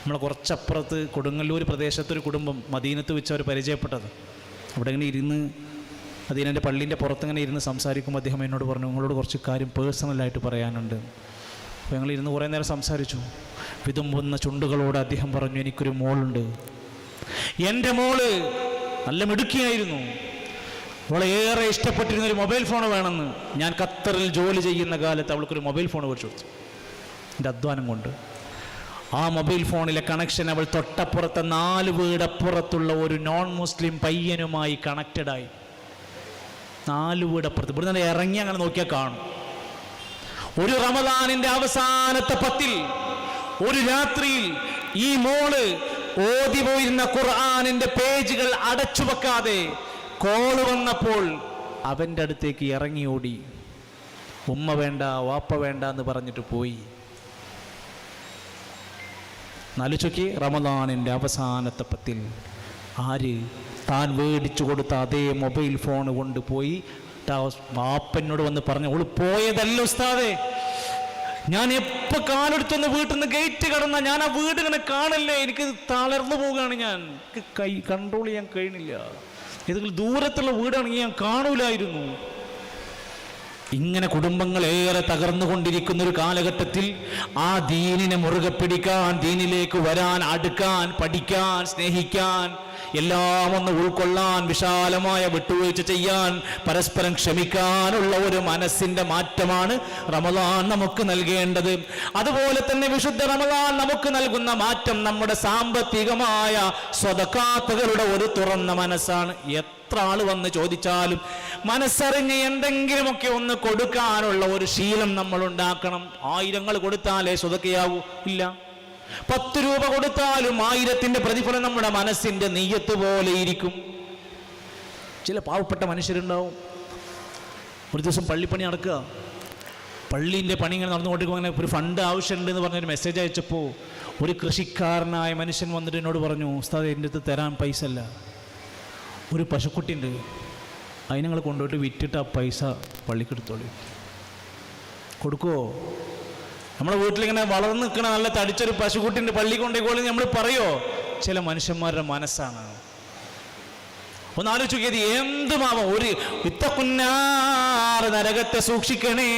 നമ്മളെ കുറച്ചപ്പുറത്ത് കൊടുങ്ങല്ലൂർ പ്രദേശത്തൊരു കുടുംബം മദീനത്ത് വെച്ച് അവർ പരിചയപ്പെട്ടത്. അവിടെ ഇങ്ങനെ ഇരുന്ന് മദീനൻ്റെ പള്ളീൻ്റെ പുറത്തിങ്ങനെ ഇരുന്ന് സംസാരിക്കുമ്പോൾ അദ്ദേഹം എന്നോട് പറഞ്ഞു, നിങ്ങളോട് കുറച്ച് കാര്യം പേഴ്സണലായിട്ട് പറയാനുണ്ട്. അപ്പോൾ ഞങ്ങൾ ഇരുന്ന് കുറേ നേരം സംസാരിച്ചു. വിതുമ്പുന്ന ചുണ്ടുകളോട് അദ്ദേഹം പറഞ്ഞു, എനിക്കൊരു മോളുണ്ട്. എൻ്റെ മോള് നല്ല മിടുക്കിയായിരുന്നു. അവളെ ഏറെ ഇഷ്ടപ്പെട്ടിരുന്നൊരു മൊബൈൽ ഫോൺ വേണമെന്ന്. ഞാൻ ഖത്തറിൽ ജോലി ചെയ്യുന്ന കാലത്ത് അവൾക്കൊരു മൊബൈൽ ഫോൺ മേടിച്ചു കൊടുത്തു, എൻ്റെ അധ്വാനം കൊണ്ട്. ആ മൊബൈൽ ഫോണിലെ കണക്ഷൻ അവൾ തൊട്ടപ്പുറത്തെ 4 വീടപ്പുറത്തുള്ള ഒരു നോൺ മുസ്ലിം പയ്യനുമായി കണക്റ്റഡായി. 4 വീടപ്പുറത്ത്. ഇവിടുന്ന് ഇറങ്ങി അങ്ങനെ നോക്കിയാൽ കാണും. ഒരു റമദാനിന്റെ അവസാനത്തെ 10-ൽ ഒരു രാത്രിയിൽ ഈ മോള് ഓതി പോയിരുന്ന ഖുർആനിന്റെ പേജുകൾ അടച്ചു വെക്കാതെ കോള് വന്നപ്പോൾ അവൻ്റെ അടുത്തേക്ക് ഇറങ്ങി ഓടി. ഉമ്മ വേണ്ട, വാപ്പ വേണ്ട എന്ന് പറഞ്ഞിട്ട് പോയി. നാലുചൊക്കി, റമദാനിന്റെ അവസാനത്തെ 10-ൽ ആര്? താൻ മേടിച്ചു കൊടുത്ത അതേ മൊബൈൽ ഫോൺ കൊണ്ടുപോയി വാപ്പനോട് വന്ന് പറഞ്ഞു, അവള് പോയതല്ല ഉസ്താദേ, ഞാൻ എപ്പോൾ കാലെടുത്തൊന്ന് വീട്ടിൽ നിന്ന് ഗേറ്റ് കടന്ന ഞാൻ ആ വീട് ഇങ്ങനെ കാണല്ലേ, എനിക്ക് തളർന്നു പോവുകയാണ്. ഞാൻ കൺട്രോൾ ചെയ്യാൻ കഴിയണില്ല. ഏതെങ്കിലും ദൂരത്തുള്ള വീടാണെങ്കിൽ ഞാൻ കാണൂലായിരുന്നു. ഇങ്ങനെ കുടുംബങ്ങൾ ഏറെ തകർന്നുകൊണ്ടിരിക്കുന്ന ഒരു കാലഘട്ടത്തിൽ ആ ദീനിനെ മുറുകെ പിടിക്കാൻ, ദീനിലേക്ക് വരാൻ, അടുക്കാൻ, പഠിക്കാൻ, സ്നേഹിക്കാൻ, എല്ലാം ഒന്ന് ഉൾക്കൊള്ളാൻ, വിശാലമായ വിട്ടുവീഴ്ച ചെയ്യാൻ, പരസ്പരം ക്ഷമിക്കാനുള്ള ഒരു മനസ്സിന്റെ മാറ്റമാണ് റമദാൻ നമുക്ക് നൽകേണ്ടത്. അതുപോലെ തന്നെ വിശുദ്ധ റമദാൻ നമുക്ക് നൽകുന്ന മാറ്റം നമ്മുടെ സാമ്പത്തികമായ സ്വതക്കാത്തുകളുടെ ഒരു തുറന്ന മനസ്സാണ്. എത്ര ആള് വന്ന് ചോദിച്ചാലും മനസ്സറിഞ്ഞ് എന്തെങ്കിലുമൊക്കെ ഒന്ന് കൊടുക്കാനുള്ള ഒരു ശീലം നമ്മൾ ഉണ്ടാക്കണം. 1000 കൊടുത്താലേ സ്വതക്കയാവൂ? ഇല്ല. 10 രൂപ കൊടുത്താലും 1000ന്റെ പ്രതിഫലം നമ്മുടെ മനസ്സിന്റെ നെയ്യത്ത് പോലെ ഇരിക്കും. ചില പാവപ്പെട്ട മനുഷ്യരുണ്ടാവും, ഒരു ദിവസം പള്ളിപ്പണി നടക്കുക, പള്ളീൻ്റെ പണി ഇങ്ങനെ നടന്നുകൊണ്ടിരിക്കും. അങ്ങനെ ഒരു ഫണ്ട് ആവശ്യമുണ്ട് എന്ന് പറഞ്ഞൊരു മെസ്സേജ് അയച്ചപ്പോൾ ഒരു കൃഷിക്കാരനായ മനുഷ്യൻ വന്നിട്ട് എന്നോട് പറഞ്ഞു, ഉസ്താദ് എൻ്റെ അടുത്ത് തരാൻ പൈസ അല്ല, ഒരു പശുക്കുട്ടി ഉണ്ട്, അതിനെ നിങ്ങൾ കൊണ്ടുപോയിട്ട് വിറ്റിട്ട് ആ പൈസ പള്ളിക്കെടുത്തോളൂ. കൊടുക്കുമോ? നമ്മളെ വീട്ടിലിങ്ങനെ വളർന്നു നിൽക്കണ നല്ല തടിച്ചൊരു പശുക്കുട്ടിൻ്റെ പള്ളി കൊണ്ടേക്കോളി നമ്മൾ പറയോ? ചില മനുഷ്യന്മാരുടെ മനസ്സാണ്. ഒന്നാലോചിക്കത് എന്തുമാവാം. ഒരു ഇത്തക്കുന്നാറ് നരകത്തെ സൂക്ഷിക്കണേ.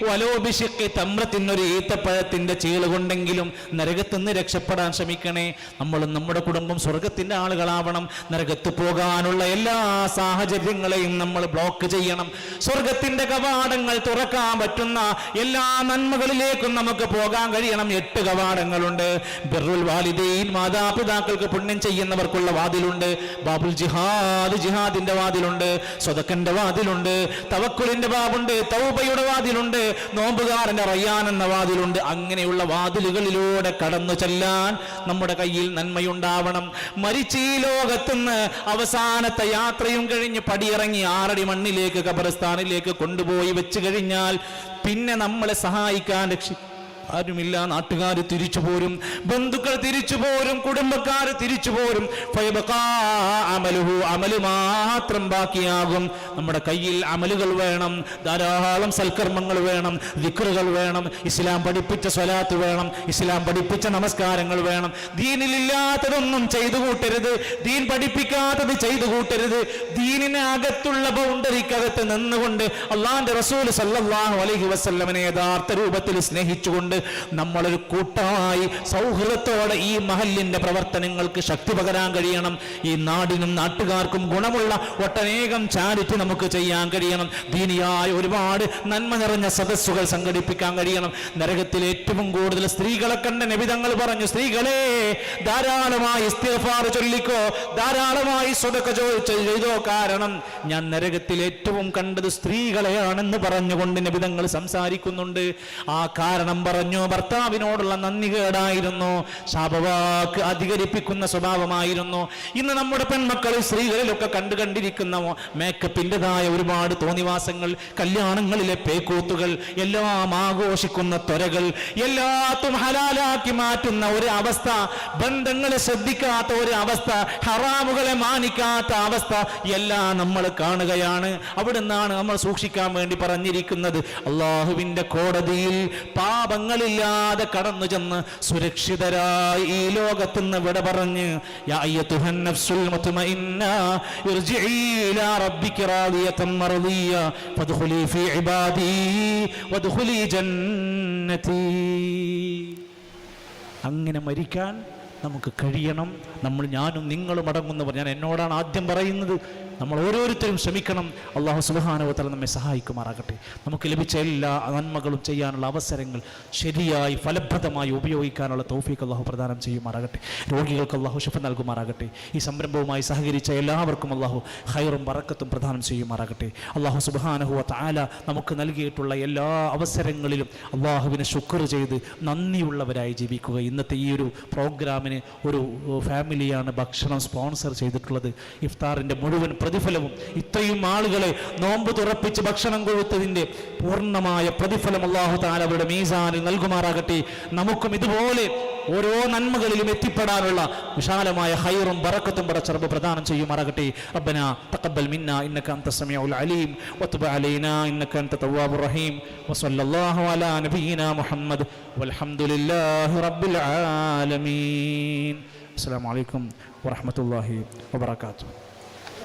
വലോഭിഷിക്ക് തമ്രത്തിനൊരു ഈത്തപ്പഴത്തിന്റെ ചീള് കൊണ്ടെങ്കിലും നരകത്തിൽ നിന്ന് രക്ഷപ്പെടാൻ ശ്രമിക്കണേ. നമ്മളും നമ്മുടെ കുടുംബം സ്വർഗത്തിന്റെ ആളുകളാവണം. നരകത്ത് പോകാനുള്ള എല്ലാ സാഹചര്യങ്ങളെയും നമ്മൾ ബ്ലോക്ക് ചെയ്യണം. സ്വർഗത്തിന്റെ കവാടങ്ങൾ തുറക്കാൻ പറ്റുന്ന എല്ലാ നന്മകളിലേക്കും നമുക്ക് പോകാൻ കഴിയണം. 8 കവാടങ്ങളുണ്ട്. ബിർറുൽ വാലിദൈൻ, മാതാപിതാക്കൾക്ക് പുണ്യം ചെയ്യുന്നവർക്കുള്ള വാതിലുണ്ട്. ബാബുൽ ജിഹാദിന്റെ വാതിലുണ്ട്. സ്വതക്കന്റെ വാതിലുണ്ട്. തവക്കുലിന്റെ ബാബുണ്ട്. തൗബയുടെ വാതിലുണ്ട്. നോമ്പുകാരന്റെ റയ്യാൻ എന്ന വാതിലുണ്ട്. അങ്ങനെയുള്ള വാതിലുകളിലൂടെ കടന്നു ചെല്ലാൻ നമ്മുടെ കയ്യിൽ നന്മയുണ്ടാവണം. മരിച്ച ഈ ലോകത്തുനിന്ന് അവസാനത്തെ യാത്രയും കഴിഞ്ഞ് പടിയിറങ്ങി 6 അടി മണ്ണിലേക്ക് ഖബർസ്ഥാനിലേക്ക് കൊണ്ടുപോയി വെച്ച് കഴിഞ്ഞാൽ പിന്നെ നമ്മളെ സഹായിക്കാൻ ആരുമില്ല. നാട്ടുകാർ തിരിച്ചു പോരും, ബന്ധുക്കൾ തിരിച്ചു പോരും, കുടുംബക്കാർ തിരിച്ചു പോരും. അമല് മാത്രം ബാക്കിയാകും. നമ്മുടെ കയ്യിൽ അമലുകൾ വേണം, ധാരാളം സൽക്കർമ്മങ്ങൾ വേണം, ദിക്റുകൾ വേണം, ഇസ്ലാം പഠിപ്പിച്ച സ്വലാത്ത് വേണം, ഇസ്ലാം പഠിപ്പിച്ച നമസ്കാരങ്ങൾ വേണം. ദീനിലില്ലാത്തതൊന്നും ചെയ്തു കൂട്ടരുത്, ദീൻ പഠിപ്പിക്കാത്തത് ചെയ്തു കൂട്ടരുത്. ദീനിന് അകത്തുള്ള ബൗണ്ടറിക്കകത്ത് നിന്നുകൊണ്ട് അള്ളാന്റെ റസൂൽ സല്ലല്ലാഹു അലൈഹി വസല്ലമനെ യഥാർത്ഥ രൂപത്തിൽ സ്നേഹിച്ചുകൊണ്ട് നമ്മളൊരു കൂട്ടമായി സൗഹൃദത്തോടെ ഈ മഹല്ലിന്റെ പ്രവർത്തനങ്ങൾക്ക് ശക്തി പകരാൻ കഴിയണം. ഈ നാടിനും നാട്ടുകാർക്കും ഗുണമുള്ള ഒട്ടനേകം ചാരിറ്റി നമുക്ക് ചെയ്യാൻ കഴിയണം. ദീനിയായ ഒരുപാട് നന്മ നിറഞ്ഞ സദസ്സുകൾ സംഘടിപ്പിക്കാൻ കഴിയണം. നരകത്തിൽ ഏറ്റവും കൂടുതൽ സ്ത്രീകളെ കണ്ട നബി തങ്ങൾ പറഞ്ഞു, സ്ത്രീകളെ ധാരാളമായി ഇസ്തിഗ്ഫാർ ചൊല്ലിക്കോ, ധാരാളമായി സ്വതക്ക ചെയ്തോ, കാരണം ഞാൻ നരകത്തിൽ ഏറ്റവും കണ്ടത് സ്ത്രീകളെയാണെന്ന് പറഞ്ഞുകൊണ്ട് നബി തങ്ങൾ സംസാരിക്കുന്നുണ്ട്. ആ കാരണം പറഞ്ഞു, ഭർത്താവിനോടുള്ള നന്ദി കേടായിരുന്നു, ശാപവാക്ക് അധികരിപ്പിക്കുന്ന സ്വഭാവമായിരുന്നു. ഇന്ന് നമ്മുടെ പെൺമക്കൾ സ്ത്രീകളിലൊക്കെ കണ്ടിരിക്കുന്ന മേക്കപ്പിൻ്റെതായ ഒരുപാട് തോന്നിവാസങ്ങൾ, കല്യാണങ്ങളിലെ പേക്കൂത്തുകൾ, എല്ലാം ആഘോഷിക്കുന്ന ത്വരകൾ, എല്ലാത്തും ഹലാലാക്കി മാറ്റുന്ന ഒരു അവസ്ഥ, ബന്ധങ്ങളെ ശ്രദ്ധിക്കാത്ത ഒരു അവസ്ഥ, ഹറാമുകളെ മാനിക്കാത്ത അവസ്ഥ എല്ലാം നമ്മൾ കാണുകയാണ്. അവിടുന്നാണ് നമ്മൾ സൂക്ഷിക്കാൻ വേണ്ടി പറഞ്ഞിരിക്കുന്നത്. അള്ളാഹുവിന്റെ കോടതിയിൽ പാപങ്ങളില്ലാതെ കടന്നു ചെന്ന് സുരക്ഷിതരായി ഈ ലോകത്ത് നിന്ന് വിട പറഞ്ഞ്, യാ അയ്യതുഹൻ നഫ്സുൽ മുത്മഇന്ന ഇർജിഇ ഇലാ റബ്ബിക റാദിയതൻ മർദിയ ഫദ്ഖുലി ഫീ ഇബാദി വദ്ഖുലി ജന്നതി. അങ്ങനെ മരിക്കാൻ നമുക്ക് കഴിയണം. ഞാനും നിങ്ങളും അടങ്ങുന്നവർ, ഞാൻ എന്നോടാണ് ആദ്യം പറയുന്നത്, നമ്മൾ ഓരോരുത്തരും ശ്രമിക്കണം. അള്ളാഹു സുബ്ഹാനഹു വ തആല നമ്മെ സഹായിക്കുമാറാകട്ടെ. നമുക്ക് ലഭിച്ച എല്ലാ നന്മകളും ചെയ്യാനുള്ള അവസരങ്ങൾ ശരിയായി ഫലപ്രദമായി ഉപയോഗിക്കാനുള്ള തൗഫീഖ് അള്ളാഹു പ്രദാനം ചെയ്യുമാറാകട്ടെ. രോഗികൾക്ക് അള്ളാഹു ശിഫ നൽകുമാറാകട്ടെ. ഈ സംരംഭവുമായി സഹകരിച്ച എല്ലാവർക്കും അള്ളാഹു ഖൈറും ബറക്കത്തും പ്രദാനം ചെയ്യുമാറാകട്ടെ. അള്ളാഹു സുബ്ഹാനഹു വ തആല നമുക്ക് നൽകിയിട്ടുള്ള എല്ലാ അവസരങ്ങളിലും അള്ളാഹുവിനെ ശുക്ർ ചെയ്ത് നന്ദിയുള്ളവരായി ജീവിക്കുക. ഇന്നത്തെ ഈ ഒരു പ്രോഗ്രാമിന് ഒരു ഫാമിലിയാണ് ഭക്ഷണം സ്പോൺസർ ചെയ്തിട്ടുള്ളത്. ഇഫ്താറിൻ്റെ മുഴുവൻ പ്രതിഫലവും ഇത്രയും ആളുകളെ നോമ്പ് തുറപ്പിച്ച് ഭക്ഷണം കൊടുത്തതിൻ്റെ പൂർണ്ണമായ പ്രതിഫലം അല്ലാഹു തആല അവരുടെ മീസാനിൽ നൽകുമാറാകട്ടെ. നമുക്കും ഇതുപോലെ ഓരോ നന്മകളിലും എത്തിപ്പെടാനുള്ള വിശാലമായ ഖൈറും ബറക്കത്തും പടച്ചറബ് പ്രദാനം ചെയ്യുമാറാകട്ടെ. റബ്ബനാ തഖബ്ബൽ മിന്നാ ഇന്നക അൻത സമീഉൽ അലീം വതുബ് അലൈനാ ഇന്നക അൻത തവ്വാബുർ റഹീം വസല്ലല്ലാഹു അലാ നബിയിനാ മുഹമ്മദ് വൽഹംദുലില്ലാഹി റബ്ബിൽ ആലമീൻ. അസ്സലാമു അലൈക്കും വറഹ്മത്തുള്ളാഹി വബറകാതുഹു.